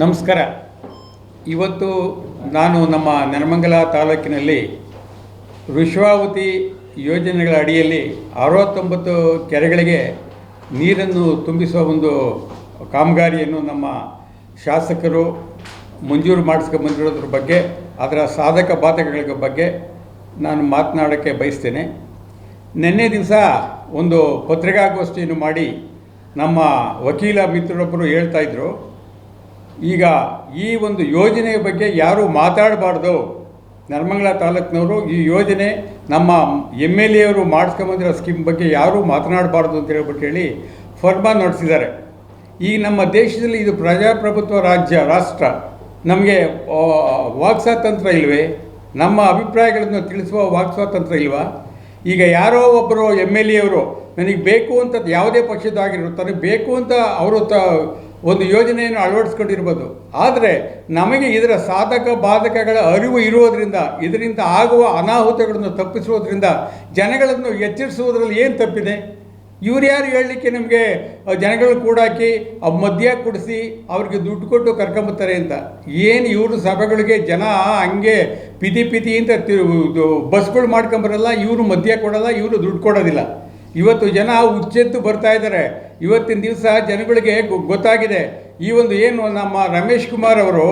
ನಮಸ್ಕಾರ. ಇವತ್ತು ನಾನು ನಮ್ಮ ನೆಲಮಂಗಲ ತಾಲೂಕಿನಲ್ಲಿ ವೃಷಭಾವತಿ ಯೋಜನೆಗಳ ಅಡಿಯಲ್ಲಿ 69 ಕೆರೆಗಳಿಗೆ ನೀರನ್ನು ತುಂಬಿಸುವ ಒಂದು ಕಾಮಗಾರಿಯನ್ನು ನಮ್ಮ ಶಾಸಕರು ಮಂಜೂರು ಮಾಡಿಸ್ಕೊಂಡ್ಬಂದಿರೋದ್ರ ಬಗ್ಗೆ, ಅದರ ಸಾಧಕ ಬಾಧಕಗಳ ಬಗ್ಗೆ ನಾನು ಮಾತನಾಡೋಕ್ಕೆ ಬಯಸ್ತೇನೆ. ನಿನ್ನೆ ದಿವಸ ಒಂದು ಪತ್ರಿಕಾಗೋಷ್ಠಿಯನ್ನು ಮಾಡಿ ನಮ್ಮ ವಕೀಲ ಮಿತ್ರರೊಬ್ಬರು ಹೇಳ್ತಾಯಿದ್ರು, ಈಗ ಈ ಒಂದು ಯೋಜನೆಯ ಬಗ್ಗೆ ಯಾರೂ ಮಾತಾಡಬಾರ್ದು, ನೆಲಮಂಗಲ ತಾಲೂಕಿನವರು ಈ ಯೋಜನೆ ನಮ್ಮ MLA ಅವರು ಮಾಡಿಸ್ಕೊಂಬಂದಿರೋ ಸ್ಕೀಮ್ ಬಗ್ಗೆ ಯಾರೂ ಮಾತನಾಡಬಾರ್ದು ಅಂತ ಹೇಳಿ ಫರ್ಮಾನ್ ನಡೆಸಿದ್ದಾರೆ. ಈಗ ನಮ್ಮ ದೇಶದಲ್ಲಿ ಇದು ಪ್ರಜಾಪ್ರಭುತ್ವ ರಾಷ್ಟ್ರ, ನಮಗೆ ವಾಕ್ ಸ್ವಾತಂತ್ರ್ಯ ಇಲ್ವೇ? ನಮ್ಮ ಅಭಿಪ್ರಾಯಗಳನ್ನು ತಿಳಿಸುವ ವಾಕ್ ಸ್ವಾತಂತ್ರ್ಯ ಇಲ್ವಾ? ಈಗ ಯಾರೋ ಒಬ್ಬರು MLA ಅವರು ನನಗೆ ಬೇಕು ಅಂತ, ಯಾವುದೇ ಪಕ್ಷದಾಗಿರೋ ತನಗೆ ಬೇಕು ಅಂತ ಅವರು ಒಂದು ಯೋಜನೆಯನ್ನು ಅಳವಡಿಸ್ಕೊಂಡಿರ್ಬೋದು, ಆದರೆ ನಮಗೆ ಇದರ ಸಾಧಕ ಬಾಧಕಗಳ ಅರಿವು ಇರುವುದರಿಂದ, ಇದರಿಂದ ಆಗುವ ಅನಾಹುತಗಳನ್ನು ತಪ್ಪಿಸುವುದರಿಂದ ಜನಗಳನ್ನು ಎಚ್ಚರಿಸುವುದರಲ್ಲಿ ಏನು ತಪ್ಪಿದೆ? ಇವ್ರು ಯಾರು ಹೇಳಲಿಕ್ಕೆ ನಮಗೆ ಜನಗಳು ಕೂಡಾಕಿ ಮದ್ಯ ಕುಡಿಸಿ ಅವ್ರಿಗೆ ದುಡ್ಡು ಕೊಟ್ಟು ಕರ್ಕೊಂಬತ್ತಾರೆ ಅಂತ? ಏನು ಇವರು ಸಭೆಗಳಿಗೆ ಜನ ಹಂಗೆ ಪಿತಿ ಅಂತ ಬಸ್ಗಳು ಮಾಡ್ಕೊಂಬರಲ್ಲ, ಇವರು ಮದ್ಯ ಕೊಡೋಲ್ಲ, ಇವರು ದುಡ್ಡು ಕೊಡೋದಿಲ್ಲ. ಇವತ್ತು ಜನ ಹುಚ್ಚೆತ್ತು ಬರ್ತಾ ಇದ್ದಾರೆ. ಇವತ್ತಿನ ದಿವಸ ಜನಗಳಿಗೆ ಗೊತ್ತಾಗಿದೆ. ಈ ಒಂದು ಏನು ನಮ್ಮ ರಮೇಶ್ ಕುಮಾರ್ ಅವರು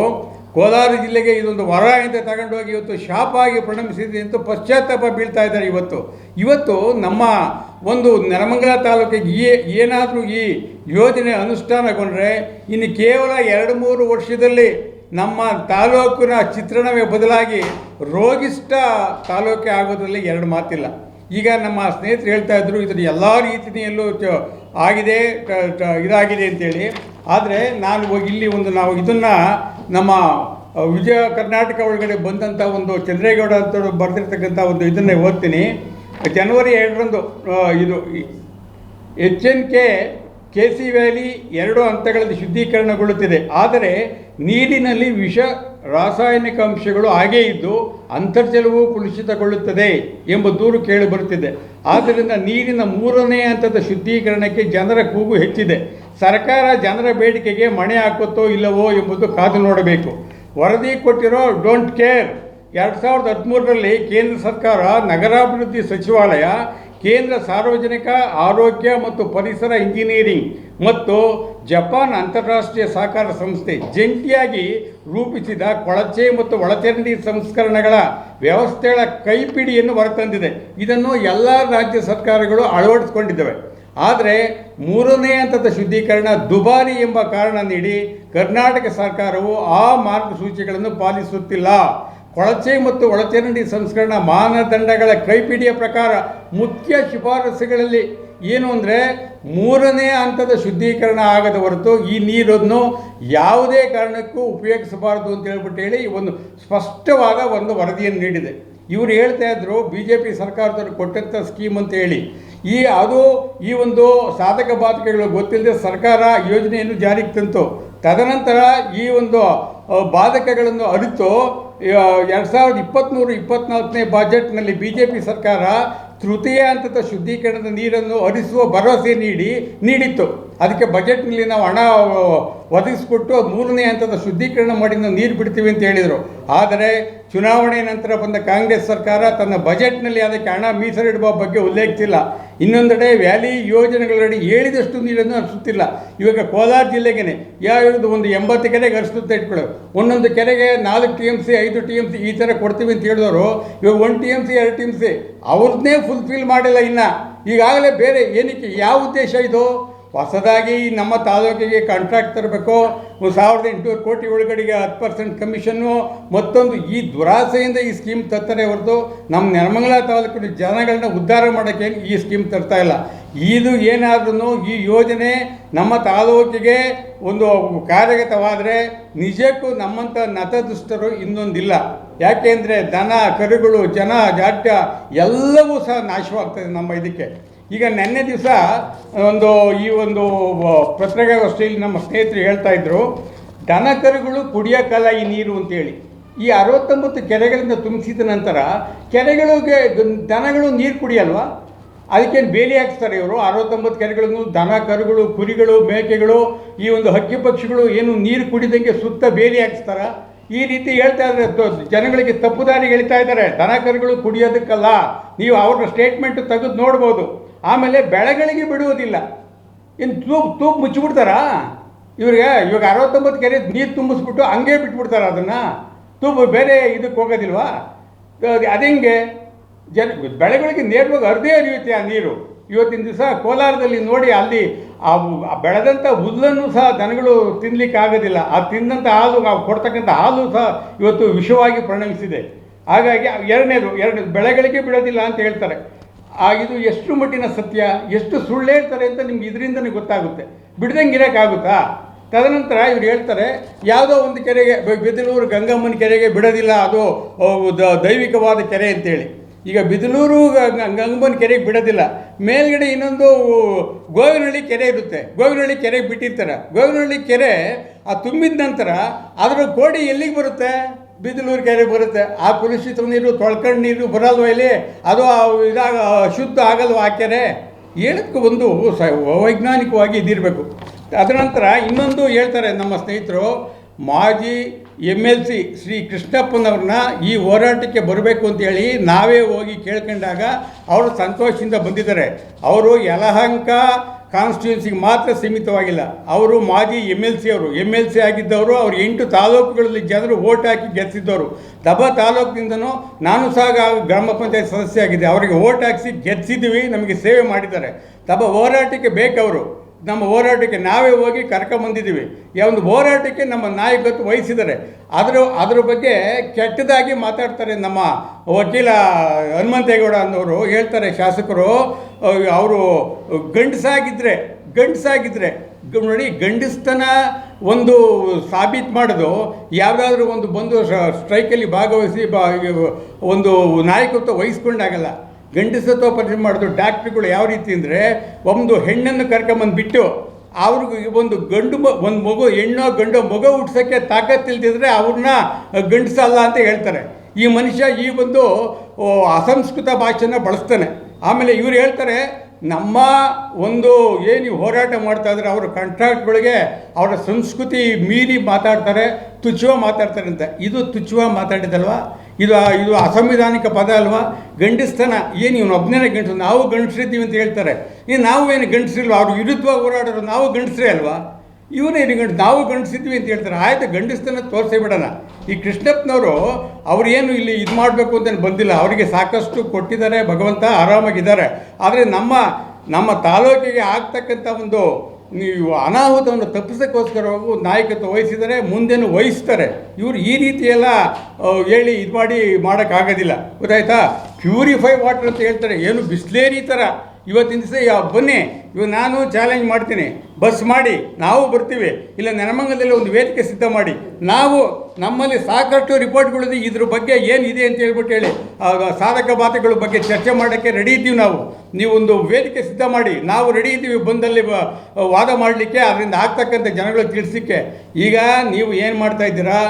ಕೋಲಾರ ಜಿಲ್ಲೆಗೆ ಇದೊಂದು ವರ ಅಂತ ತಗೊಂಡೋಗಿ ಇವತ್ತು ಶಾಪ ಆಗಿ ಪರಿಣಮಿಸಿದೆ ಅಂತ ಪಶ್ಚಾತ್ತಾಪ ಬೀಳ್ತಾ ಇದ್ದಾರೆ. ಇವತ್ತು ನಮ್ಮ ಒಂದು ನೆಲಮಂಗಲ ತಾಲೂಕಿಗೆ ಏನಾದರೂ ಈ ಯೋಜನೆ ಅನುಷ್ಠಾನಗೊಂಡ್ರೆ ಇನ್ನು ಕೇವಲ 2-3 ವರ್ಷದಲ್ಲಿ ನಮ್ಮ ತಾಲೂಕಿನ ಚಿತ್ರಣವೇ ಬದಲಾಗಿ ರೋಗಿಷ್ಠ ತಾಲೂಕೆ ಆಗೋದ್ರಲ್ಲಿ 2 ಮಾತಿಲ್ಲ. ಈಗ ನಮ್ಮ ಸ್ನೇಹಿತರು ಹೇಳ್ತಾ ಇದ್ರು, ಇದನ್ನು ಎಲ್ಲ ರೀತಿಯಲ್ಲೂ ಆಗಿದೆ, ಇದಾಗಿದೆ ಅಂತೇಳಿ. ಆದರೆ ನಾವು ನಾವು ಇದನ್ನು ನಮ್ಮ ವಿಜಯ ಕರ್ನಾಟಕ ಒಳಗಡೆ ಬಂದಂಥ ಒಂದು ಚಂದ್ರೇಗೌಡ ಅಂತ ಬರೆದಿರ್ತಕ್ಕಂಥ ಒಂದು ಇದನ್ನೇ ಓದ್ತೀನಿ. ಜನವರಿ 2ರಂದು ಇದು HNK KC ವ್ಯಾಲಿ 2 ಹಂತಗಳಲ್ಲಿ ಶುದ್ಧೀಕರಣಗೊಳ್ಳುತ್ತಿದೆ, ಆದರೆ ನೀರಿನಲ್ಲಿ ವಿಷ ರಾಸಾಯನಿಕ ಅಂಶಗಳು ಹಾಗೇ ಇದ್ದು ಅಂತರ್ಜಲವು ಕಲುಷಿತಗೊಳ್ಳುತ್ತದೆ ಎಂಬ ದೂರು ಕೇಳಿಬರುತ್ತಿದೆ. ಆದ್ದರಿಂದ ನೀರಿನ 3ನೇ ಹಂತದ ಶುದ್ಧೀಕರಣಕ್ಕೆ ಜನರ ಕೂಗು ಹೆಚ್ಚಿದೆ. ಸರ್ಕಾರ ಜನರ ಬೇಡಿಕೆಗೆ ಮಣೆ ಹಾಕುತ್ತೋ ಇಲ್ಲವೋ ಎಂಬುದು ಕಾದು ನೋಡಬೇಕು. ವರದಿ ಕೊಟ್ಟಿರೋ ಡೋಂಟ್ ಕೇರ್ 2013ರಲ್ಲಿ ಕೇಂದ್ರ ಸರ್ಕಾರ, ನಗರಾಭಿವೃದ್ಧಿ ಸಚಿವಾಲಯ, ಕೇಂದ್ರ ಸಾರ್ವಜನಿಕ ಆರೋಗ್ಯ ಮತ್ತು ಪರಿಸರ ಇಂಜಿನಿಯರಿಂಗ್ ಮತ್ತು ಜಪಾನ್ ಅಂತಾರಾಷ್ಟ್ರೀಯ ಸಹಕಾರ ಸಂಸ್ಥೆ ಜಂಟಿಯಾಗಿ ರೂಪಿಸಿದ ಕೊಳಚೆ ಮತ್ತು ಒಳಚರಂಡಿ ಸಂಸ್ಕರಣೆಗಳ ವ್ಯವಸ್ಥೆಗಳ ಕೈಪಿಡಿಯನ್ನು ಹೊರತಂದಿದೆ. ಇದನ್ನು ಎಲ್ಲ ರಾಜ್ಯ ಸರ್ಕಾರಗಳು ಅಳವಡಿಸಿಕೊಂಡಿದ್ದಾವೆ. ಆದರೆ 3ನೇ ಹಂತದ ಶುದ್ಧೀಕರಣ ದುಬಾರಿ ಎಂಬ ಕಾರಣ ನೀಡಿ ಕರ್ನಾಟಕ ಸರ್ಕಾರವು ಆ ಮಾರ್ಗಸೂಚಿಗಳನ್ನು ಪಾಲಿಸುತ್ತಿಲ್ಲ. ಕೊಳಚೆ ಮತ್ತು ಒಳಚರಂಡಿ ಸಂಸ್ಕರಣಾ ಮಾನದಂಡಗಳ ಕೈಪಿಡಿಯ ಪ್ರಕಾರ ಮುಖ್ಯ ಶಿಫಾರಸುಗಳಲ್ಲಿ ಏನು ಅಂದರೆ 3ನೇ ಹಂತದ ಶುದ್ಧೀಕರಣ ಆಗದ ಹೊರತು ಈ ನೀರನ್ನು ಯಾವುದೇ ಕಾರಣಕ್ಕೂ ಉಪಯೋಗಿಸಬಾರದು ಅಂತ ಹೇಳಿ ಒಂದು ಸ್ಪಷ್ಟವಾದ ಒಂದು ವರದಿಯನ್ನು ನೀಡಿದೆ. ಇವರು ಹೇಳ್ತಾ ಇದ್ರು BJP ಸರ್ಕಾರದವರು ಕೊಟ್ಟಂಥ ಸ್ಕೀಮ್ ಅಂತ ಹೇಳಿ. ಈ ಒಂದು ಸಾಧಕ ಬಾಧಕಗಳು ಗೊತ್ತಿಲ್ಲದೆ ಸರ್ಕಾರ ಯೋಜನೆಯನ್ನು ಜಾರಿಗೆ ತಂತು. ತದನಂತರ ಈ ಒಂದು ಬಾಧಕಗಳನ್ನು ಅರಿತು 2023-24ನೇ ಬಜೆಟ್ನಲ್ಲಿ BJP ಸರ್ಕಾರ ತೃತೀಯ ಹಂತದ ಶುದ್ಧೀಕರಣದ ನೀರನ್ನು ಹರಿಸುವ ಭರವಸೆ ನೀಡಿತ್ತು. ಅದಕ್ಕೆ ಬಜೆಟ್ನಲ್ಲಿ ನಾವು ಹಣ ಒದಗಿಸ್ಕೊಟ್ಟು 3ನೇ ಹಂತದ ಶುದ್ಧೀಕರಣ ಮಾಡಿ ನಾವು ನೀರು ಬಿಡ್ತೀವಿ ಅಂತ ಹೇಳಿದರು. ಆದರೆ ಚುನಾವಣೆ ನಂತರ ಬಂದ ಕಾಂಗ್ರೆಸ್ ಸರ್ಕಾರ ತನ್ನ ಬಜೆಟ್ನಲ್ಲಿ ಅದಕ್ಕೆ ಹಣ ಮೀಸಲಿಡುವ ಬಗ್ಗೆ ಉಲ್ಲೇಖಿಸಿಲ್ಲ. ಇನ್ನೊಂದೆಡೆ ವ್ಯಾಲಿ ಯೋಜನೆಗಳಡಿ ಹೇಳಿದಷ್ಟು ನೀರನ್ನು ಹರಿಸುತ್ತಿಲ್ಲ. ಇವಾಗ ಕೋಲಾರ ಜಿಲ್ಲೆಗೆ ಯಾವುದು ಒಂದು 80 ಕೆರೆಗೆ ಹರಿಸುತ್ತೆ ಇಟ್ಕೊಳ್ಳೋ, ಒಂದೊಂದು ಕೆರೆಗೆ 4 TMC 5 TMC ಈ ಥರ ಕೊಡ್ತೀವಿ ಅಂತ ಹೇಳಿದವರು ಇವಾಗ 1 TMC 2 TMC ಅವ್ರನ್ನೇ ಫುಲ್ಫಿಲ್ ಮಾಡಿಲ್ಲ. ಇನ್ನು ಈಗಾಗಲೇ ಬೇರೆ ಏನಕ್ಕೆ, ಯಾವ ಉದ್ದೇಶ ಇದು? ಹೊಸದಾಗಿ ನಮ್ಮ ತಾಲೂಕಿಗೆ ಕಾಂಟ್ರಾಕ್ಟ್ ತರಬೇಕು, 1800 ಕೋಟಿ ಒಳಗಡೆಗೆ 10% ಕಮಿಷನ್ನು, ಮತ್ತೊಂದು ಈ ದುರಾಸೆಯಿಂದ ಈ ಸ್ಕೀಮ್ ತರ್ತಾರೆ ಹೊರತು ನಮ್ಮ ನೆಲಮಂಗಲ ತಾಲೂಕಿನ ಜನಗಳನ್ನ ಉದ್ಧಾರ ಮಾಡೋಕ್ಕೆ ಈ ಸ್ಕೀಮ್ ತರ್ತಾ ಇಲ್ಲ. ಇದು ಏನಾದ್ರೂ ಈ ಯೋಜನೆ ನಮ್ಮ ತಾಲೂಕಿಗೆ ಒಂದು ಕಾರ್ಯಗತವಾದರೆ ನಿಜಕ್ಕೂ ನಮ್ಮಂಥ ನತದುಷ್ಟರು ಇನ್ನೊಂದಿಲ್ಲ. ಯಾಕೆಂದರೆ ದನ ಕರುಗಳು ಜನ ಜಾಡ್ಯ ಎಲ್ಲವೂ ಸಹ ನಾಶವಾಗ್ತದೆ ನಮ್ಮ ಇದಕ್ಕೆ. ಈಗ ನಿನ್ನೆ ದಿವಸ ಈ ಒಂದು ಪತ್ರಿಕಾಗೋಷ್ಠಿಯಲ್ಲಿ ನಮ್ಮ ಸ್ನೇಹಿತರು ಹೇಳ್ತಾ ಇದ್ರು, ದನ ಕರುಗಳು ಕುಡಿಯೋಕ್ಕಲ್ಲ ಈ ನೀರು ಅಂತೇಳಿ. ಈ 69 ಕೆರೆಗಳಿಂದ ತುಂಬಿಸಿದ ನಂತರ ಕೆರೆಗಳಿಗೆ ದನಗಳು ನೀರು ಕುಡಿಯಲ್ವಾ? ಅದಕ್ಕೇನು ಬೇಲಿ ಹಾಕ್ಸ್ತಾರೆ ಇವರು 69 ಕೆರೆಗಳನ್ನು ದನ ಕರುಗಳು ಕುರಿಗಳು ಮೇಕೆಗಳು ಈ ಒಂದು ಹಕ್ಕಿ ಪಕ್ಷಿಗಳು ಏನು ನೀರು ಕುಡಿದಂಗೆ ಸುತ್ತ ಬೇಲಿ ಹಾಕ್ಸ್ತಾರ. ಈ ರೀತಿ ಹೇಳ್ತಾ ಇದ್ದಾರೆ, ಜನಗಳಿಗೆ ತಪ್ಪು ದಾರಿಗೆ ಹೇಳ್ತಾ ಇದ್ದಾರೆ. ದನ ಕರುಗಳು ಕುಡಿಯೋದಕ್ಕಲ್ಲ, ನೀವು ಅವ್ರ ಸ್ಟೇಟ್ಮೆಂಟ್ ತೆಗೆದು ನೋಡ್ಬೋದು. ಆಮೇಲೆ ಬೆಳೆಗಳಿಗೆ ಬಿಡುವುದಿಲ್ಲ, ಇನ್ನು ತೂಪು ಮುಚ್ಚಿಬಿಡ್ತಾರಾ ಇವಾಗ 69 ಕೆರೆ ನೀರು ತುಂಬಿಸ್ಬಿಟ್ಟು ಹಂಗೆ ಬಿಟ್ಬಿಡ್ತಾರೆ ಅದನ್ನು. ತೂಪು ಬೇರೆ ಇದಕ್ಕೆ ಹೋಗೋದಿಲ್ವಾ? ಅದೆಂಗೆ ಬೆಳೆಗಳಿಗೆ ನೇರವಾಗಿ ಹರಿದೇ ಹರಿಯುತ್ತೆ ಆ ನೀರು. ಇವತ್ತಿನ ದಿವಸ ಕೋಲಾರದಲ್ಲಿ ನೋಡಿ, ಅಲ್ಲಿ ಆ ಬೆಳೆದಂಥ ಹುಲ್ಲನ್ನು ಸಹ ದನಗಳು ತಿನ್ನಲಿಕ್ಕೆ ಆಗೋದಿಲ್ಲ. ಆ ತಿಂದಂಥ ಹಾಲು, ಕೊಡ್ತಕ್ಕಂಥ ಹಾಲು ಸಹ ಇವತ್ತು ವಿಷವಾಗಿ ಪರಿಣಮಿಸಿದೆ. ಹಾಗಾಗಿ ಎರಡನೇದು ಬೆಳೆಗಳಿಗೆ ಬಿಡೋದಿಲ್ಲ ಅಂತ ಹೇಳ್ತಾರೆ. ಇದು ಎಷ್ಟು ಮಟ್ಟಿನ ಸತ್ಯ, ಎಷ್ಟು ಸುಳ್ಳು ಹೇಳ್ತಾರೆ ಅಂತ ನಿಮ್ಗೆ ಇದರಿಂದನೇ ಗೊತ್ತಾಗುತ್ತೆ. ಬಿಡ್ದಂಗೆ ಇರೋಕ್ಕಾಗುತ್ತಾ? ತದನಂತರ ಇವ್ರು ಹೇಳ್ತಾರೆ, ಯಾವುದೋ ಒಂದು ಕೆರೆಗೆ, ಬಿದಲೂರು ಗಂಗಮ್ಮನ ಕೆರೆಗೆ ಬಿಡೋದಿಲ್ಲ, ಅದು ದೈವಿಕವಾದ ಕೆರೆ ಅಂತೇಳಿ. ಈಗ ಬಿದಲೂರು ಗಂಗಮ್ಮನ ಕೆರೆಗೆ ಬಿಡೋದಿಲ್ಲ. ಮೇಲ್ಗಡೆ ಇನ್ನೊಂದು ಗೋವಿನಹಳ್ಳಿ ಕೆರೆ ಇರುತ್ತೆ, ಗೋವಿನಹಳ್ಳಿ ಕೆರೆಗೆ ಬಿಟ್ಟಿರ್ತಾರೆ. ಗೋವಿನಹಳ್ಳಿ ಕೆರೆ ಆ ತುಂಬಿದ ನಂತರ ಅದರ ಕೋಡಿ ಎಲ್ಲಿಗೆ ಬರುತ್ತೆ? ಬಿದಲೂರು ಕೆರೆಗೆ ಬರುತ್ತೆ. ಆ ಕಲುಷಿತ ನೀರು, ತೊಳ್ಕೊಂಡು ನೀರು ಬರಲ್ವ ಇಲ್ಲಿ? ಅದು ಶುದ್ಧ ಆಗಲ್ವ ಆ ಕೆರೆ? ಹೇಳೋದಕ್ಕೆ ಒಂದು ವೈಜ್ಞಾನಿಕವಾಗಿ ಇದಿರಬೇಕು. ಅದರ ನಂತರ ಇನ್ನೊಂದು ಹೇಳ್ತಾರೆ ನಮ್ಮ ಸ್ನೇಹಿತರು, ಮಾಜಿ MLC ಶ್ರೀ ಕೃಷ್ಣಪ್ಪನವ್ರನ್ನ ಈ ಹೋರಾಟಕ್ಕೆ ಬರಬೇಕು ಅಂತೇಳಿ ನಾವೇ ಹೋಗಿ ಕೇಳ್ಕೊಂಡಾಗ ಅವರು ಸಂತೋಷದಿಂದ ಬಂದಿದ್ದಾರೆ. ಅವರು ಯಲಹಂಕ ಕಾನ್ಸ್ಟಿಟ್ಯೂನ್ಸಿಗೆ ಮಾತ್ರ ಸೀಮಿತವಾಗಿಲ್ಲ, ಅವರು ಮಾಜಿ MLC ಆಗಿದ್ದವರು. ಅವರು 8 ತಾಲೂಕುಗಳಲ್ಲಿ ಜನರು ಓಟ್ ಹಾಕಿ ಗೆಲ್ಲಿಸಿದ್ದವರು. ದಬ ತಾಲೂಕಿನಿಂದನೂ ನಾನು ಸಹ ಗ್ರಾಮ ಪಂಚಾಯತ್ ಸದಸ್ಯ ಆಗಿದ್ದೆ. ಅವರಿಗೆ ಓಟ್ ಹಾಕಿಸಿ ಗೆಲ್ಲಿಸಿದ್ದೀವಿ, ನಮಗೆ ಸೇವೆ ಮಾಡಿದ್ದಾರೆ. ದಬ ಹೋರಾಟಕ್ಕೆ ಬೇಕವರು. ನಮ್ಮ ಹೋರಾಟಕ್ಕೆ ನಾವೇ ಹೋಗಿ ಕರ್ಕೊಂಬಂದಿದ್ದೀವಿ. ಈ ಒಂದು ಹೋರಾಟಕ್ಕೆ ನಮ್ಮ ನಾಯಕತ್ವ ವಹಿಸಿದ್ದಾರೆ. ಅದರ ಬಗ್ಗೆ ಕೆಟ್ಟದಾಗಿ ಮಾತಾಡ್ತಾರೆ ನಮ್ಮ ವಕೀಲ ಹನುಮಂತೇಗೌಡ ಅನ್ನೋರು. ಹೇಳ್ತಾರೆ, ಶಾಸಕರು ಅವರು ಗಂಡಸಾಗಿದ್ದರೆ ನೋಡಿ, ಗಂಡಸ್ತನ ಒಂದು ಸಾಬೀತು ಮಾಡೋದು, ಯಾವುದಾದ್ರೂ ಒಂದು ಬಂದು ಸ್ಟ್ರೈಕಲ್ಲಿ ಭಾಗವಹಿಸಿ ಒಂದು ನಾಯಕತ್ವ ವಹಿಸ್ಕೊಂಡಾಗಲ್ಲ. ಗಂಡಸತ್ವ ಪರಿಚಯ ಮಾಡೋದು ಡಾಕ್ಟ್ರುಗಳು ಯಾವ ರೀತಿ ಅಂದರೆ, ಒಂದು ಹೆಣ್ಣನ್ನು ಕರ್ಕೊಂಬಂದುಬಿಟ್ಟು ಅವ್ರಿಗೆ ಒಂದು ಮಗು, ಹೆಣ್ಣೋ ಗಂಡೋ ಮಗು ಹುಟ್ಸೋಕ್ಕೆ ತಾಕತ್ತಿಲ್ದಿದ್ರೆ ಅವ್ರನ್ನ ಗಂಡಸಲ್ಲ ಅಂತ ಹೇಳ್ತಾರೆ. ಈ ಮನುಷ್ಯ ಈ ಒಂದು ಅಸಂಸ್ಕೃತ ಭಾಷೆನ ಬಳಸ್ತಾನೆ. ಆಮೇಲೆ ಇವ್ರು ಹೇಳ್ತಾರೆ, ನಮ್ಮ ಒಂದು ಏನು ಹೋರಾಟ ಮಾಡ್ತಾ ಇದ್ದಾರೆ ಅವರ ಕಾಂಟ್ರಾಕ್ಟ್ಗಳಿಗೆ ಅವರ ಸಂಸ್ಕೃತಿ ಮೀರಿ ಮಾತಾಡ್ತಾರೆ, ತುಚ್ಛವಾಗಿ ಮಾತಾಡ್ತಾರೆ ಅಂತ. ಇದು ತುಚ್ಛವಾಗಿ ಮಾತಾಡಿದಲ್ವಾ? ಇದು ಅಸಂವಿಧಾನಿಕ ಪದ ಅಲ್ವಾ? ಗಂಡಸ್ತನ ಏನು ಇವನು ಒಬ್ಬನೇ ಗಂಡಸು, ನಾವು ಗಂಡಸರಿದ್ದೀವಿ ಅಂತ ಹೇಳ್ತಾರೆ. ನಾವು ಏನು ಗಂಡಸರಿಲ್ವ? ಅವ್ರು ವಿರುದ್ಧವಾಗಿ ಹೋರಾಡೋರು ನಾವು ಗಂಡಸರೇ ಅಲ್ವಾ? ಇವನೇನು ನಾವು ಗಂಡಸಿದ್ವಿ ಅಂತ ಹೇಳ್ತಾರೆ. ಆಯಿತು, ಗಂಡಸ್ತನ ತೋರಿಸೇ ಬಿಡೋಣ. ಈ ಕೃಷ್ಣಪ್ಪನವರು ಅವ್ರು ಏನು ಇಲ್ಲಿ ಇದು ಮಾಡಬೇಕು ಅಂತ ಬಂದಿಲ್ಲ, ಅವರಿಗೆ ಸಾಕಷ್ಟು ಕೊಟ್ಟಿದ್ದಾರೆ, ಭಗವಂತ ಆರಾಮಾಗಿದ್ದಾರೆ. ಆದರೆ ನಮ್ಮ ತಾಲೂಕಿಗೆ ಆಗ್ತಕ್ಕಂಥ ಒಂದು ನೀವು ಅನಾಹುತವನ್ನು ತಪ್ಪಿಸೋಕ್ಕೋಸ್ಕರವಾಗಿ ನಾಯಕತ್ವ ವಹಿಸಿದರೆ, ಮುಂದೇನು ವಹಿಸ್ತಾರೆ. ಇವರು ಈ ರೀತಿಯೆಲ್ಲ ಹೇಳಿ ಇದು ಮಾಡೋಕ್ಕಾಗೋದಿಲ್ಲ, ಗೊತ್ತಾಯ್ತಾ? ಪ್ಯೂರಿಫೈ ವಾಟರ್ ಅಂತ ಹೇಳ್ತಾರೆ, ಏನು ಬಿಸ್ಲೇರಿ ಥರ. ಇವತ್ತಿನ ದಿವಸ ಬನ್ನಿ, ಇವಾಗ ನಾನು ಚಾಲೆಂಜ್ ಮಾಡ್ತೀನಿ, ಬಸ್ ಮಾಡಿ ನಾವು ಬರ್ತೀವಿ, ಇಲ್ಲ ನೆಲಮಂಗಲದಲ್ಲಿ ಒಂದು ವೇದಿಕೆ ಸಿದ್ಧ ಮಾಡಿ, ನಮ್ಮಲ್ಲಿ ಸಾಕಷ್ಟು ರಿಪೋರ್ಟ್ಗಳಿದೆ, ಇದ್ರ ಬಗ್ಗೆ ಏನಿದೆ ಅಂತ ಹೇಳಿ ಸಾಧಕ ಬಾಧಕಗಳ ಬಗ್ಗೆ ಚರ್ಚೆ ಮಾಡೋಕ್ಕೆ ರೆಡಿ ಇದ್ದೀವಿ ನಾವು. ನೀವೊಂದು ವೇದಿಕೆ ಸಿದ್ಧ ಮಾಡಿ, ನಾವು ರೆಡಿ ಇದ್ದೀವಿ ಬಂದಲ್ಲಿ ವಾದ ಮಾಡಲಿಕ್ಕೆ, ಅದರಿಂದ ಆಗ್ತಕ್ಕಂಥ ಜನಗಳಿಗೆ ತಿಳಿಸಲಿಕ್ಕೆ. ಈಗ ನೀವು ಏನು ಮಾಡ್ತಾ ಇದ್ದೀರಾ?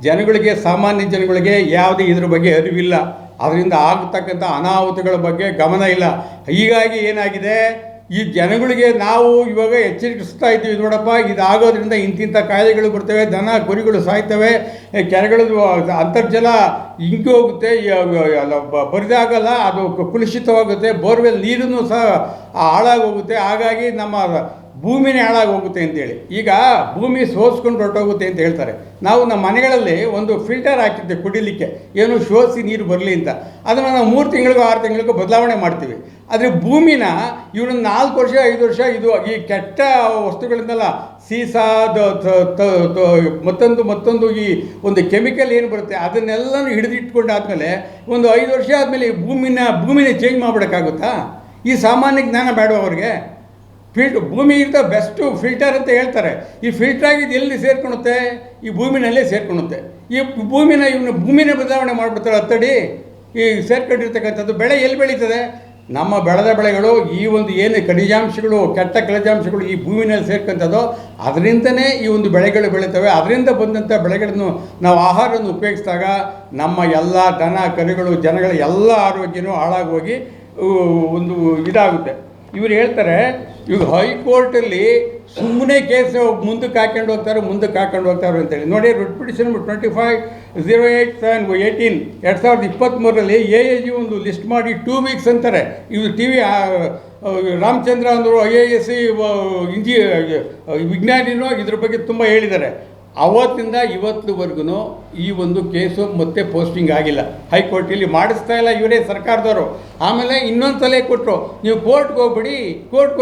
ಜನಗಳಿಗೆ, ಸಾಮಾನ್ಯ ಜನಗಳಿಗೆ ಯಾವುದೇ ಇದ್ರ ಬಗ್ಗೆ ಅರಿವಿಲ್ಲ, ಅದರಿಂದ ಆಗ್ತಕ್ಕಂಥ ಅನಾಹುತಗಳ ಬಗ್ಗೆ ಗಮನ ಇಲ್ಲ. ಹೀಗಾಗಿ ಏನಾಗಿದೆ, ಈ ಜನಗಳಿಗೆ ನಾವು ಇವಾಗ ಎಚ್ಚರಿಸ್ತಾ ಇದ್ದೀವಿ, ನೋಡಪ್ಪ ಇದಾಗೋದ್ರಿಂದ ಇಂತಿಂಥ ಕಾಯಿಲೆಗಳು ಬರ್ತವೆ, ದನ ಕುರಿಗಳು ಸಾಯ್ತವೆ, ಕೆರೆಗಳದ್ದು ಅಂತರ್ಜಲ ಹಿಂಗೆ ಹೋಗುತ್ತೆ, ಬರಿದಾಗಲ್ಲ, ಅದು ಕಲುಷಿತವಾಗುತ್ತೆ, ಬೋರ್ವೆಲ್ ನೀರನ್ನು ಸಹ ಹಾಳಾಗೋಗುತ್ತೆ. ಹಾಗಾಗಿ ನಮ್ಮ ಭೂಮಿನೇ ಹಾಳಾಗೋಗುತ್ತೆ ಅಂತೇಳಿ. ಈಗ ಭೂಮಿ ಸೋಸ್ಕೊಂಡು ಹೊರಟೋಗುತ್ತೆ ಅಂತ ಹೇಳ್ತಾರೆ. ನಾವು ನಮ್ಮ ಮನೆಗಳಲ್ಲಿ ಒಂದು ಫಿಲ್ಟರ್ ಹಾಕಿರ್ತೀವಿ ಕುಡಿಲಿಕ್ಕೆ, ಏನು ಶೋಷಿಸಿ ನೀರು ಬರಲಿ ಅಂತ. ಅದನ್ನು ನಾವು 3 ತಿಂಗಳಿಗೂ 6 ತಿಂಗಳಿಗೂ ಬದಲಾವಣೆ ಮಾಡ್ತೀವಿ. ಆದರೆ ಭೂಮಿನ ಇವ್ರನ್ನ 4 ವರ್ಷ 5 ವರ್ಷ ಇದು ಈ ಕೆಟ್ಟ ವಸ್ತುಗಳಿಂದಲ್ಲ, ಸೀಸಾ ಮತ್ತೊಂದು ಈ ಒಂದು ಕೆಮಿಕಲ್ ಏನು ಬರುತ್ತೆ ಅದನ್ನೆಲ್ಲನೂ ಹಿಡಿದಿಟ್ಕೊಂಡಾದ್ಮೇಲೆ ಒಂದು 5 ವರ್ಷ ಆದಮೇಲೆ ಭೂಮಿನ ಚೇಂಜ್ ಮಾಡಿಬಿಡೋಕ್ಕಾಗುತ್ತಾ? ಈ ಸಾಮಾನ್ಯ ಜ್ಞಾನ ಬೇಡ ಅವ್ರಿಗೆ. ಭೂಮಿ ಇರ್ತ ಬೆಸ್ಟು ಫಿಲ್ಟರ್ ಅಂತ ಹೇಳ್ತಾರೆ. ಈ ಫಿಲ್ಟರ್ ಆಗಿದ್ದು ಎಲ್ಲಿ ಸೇರ್ಕೊಳುತ್ತೆ? ಈ ಭೂಮಿನಲ್ಲೇ ಸೇರ್ಕೊಳುತ್ತೆ. ಈ ಭೂಮಿನ ಬದಲಾವಣೆ ಮಾಡಿಬಿಡ್ತಾರೆ ಹತ್ತಡಿ. ಈ ಸೇರ್ಕೊಂಡಿರ್ತಕ್ಕಂಥದ್ದು ಬೆಳೆ ಎಲ್ಲಿ ಬೆಳೀತದೆ? ನಮ್ಮ ಬೆಳೆದ ಬೆಳೆಗಳು ಈ ಒಂದು ಏನು ಖನಿಜಾಂಶಗಳು, ಕೆಟ್ಟ ಖನಿಜಾಂಶಗಳು ಈ ಭೂಮಿನಲ್ಲಿ ಸೇರ್ಕೊಂಥದ್ದು, ಅದರಿಂದನೇ ಈ ಒಂದು ಬೆಳೆಗಳು ಬೆಳೀತವೆ. ಅದರಿಂದ ಬಂದಂಥ ಬೆಳೆಗಳನ್ನು ನಾವು ಆಹಾರವನ್ನು ಉಪಯೋಗಿಸಿದಾಗ ನಮ್ಮ ಎಲ್ಲ ದನ ಕರುಗಳು ಜನಗಳ ಎಲ್ಲ ಆರೋಗ್ಯನೂ ಹಾಳಾಗೋಗಿ ಒಂದು ಇದಾಗುತ್ತೆ. ಇವರು ಹೇಳ್ತಾರೆ ಇವಾಗ ಹೈಕೋರ್ಟಲ್ಲಿ ಸುಮ್ಮನೆ ಕೇಸು ಮುಂದಕ್ಕೆ ಹಾಕೊಂಡು ಹೋಗ್ತಾರೆ ಅಂತೇಳಿ ನೋಡಿ. ರಿಟ್ ಪಿಟಿಷನ್ 25/08/18 2023 AAG ಒಂದು ಲಿಸ್ಟ್ ಮಾಡಿ 2 ವೀಕ್ಸ್ ಅಂತಾರೆ. ಇವು TV ರಾಮಚಂದ್ರ ಅಂದರು IAS ವಿಜ್ಞಾನಿನೂ ಇದ್ರ ಬಗ್ಗೆ ತುಂಬ ಹೇಳಿದ್ದಾರೆ. ಅವತ್ತಿಂದ ಇವತ್ತುವರೆಗೂ ಈ ಒಂದು ಕೇಸು ಮತ್ತೆ ಪೋಸ್ಟಿಂಗ್ ಆಗಿಲ್ಲ. ಹೈಕೋರ್ಟಲ್ಲಿ ಮಾಡಿಸ್ತಾ ಇಲ್ಲ ಇವರೇ ಸರ್ಕಾರದವರು. ಆಮೇಲೆ ಇನ್ನೊಂದು ಸಲ ಕೊಟ್ಟರು, ನೀವು ಕೋರ್ಟ್ಗೆ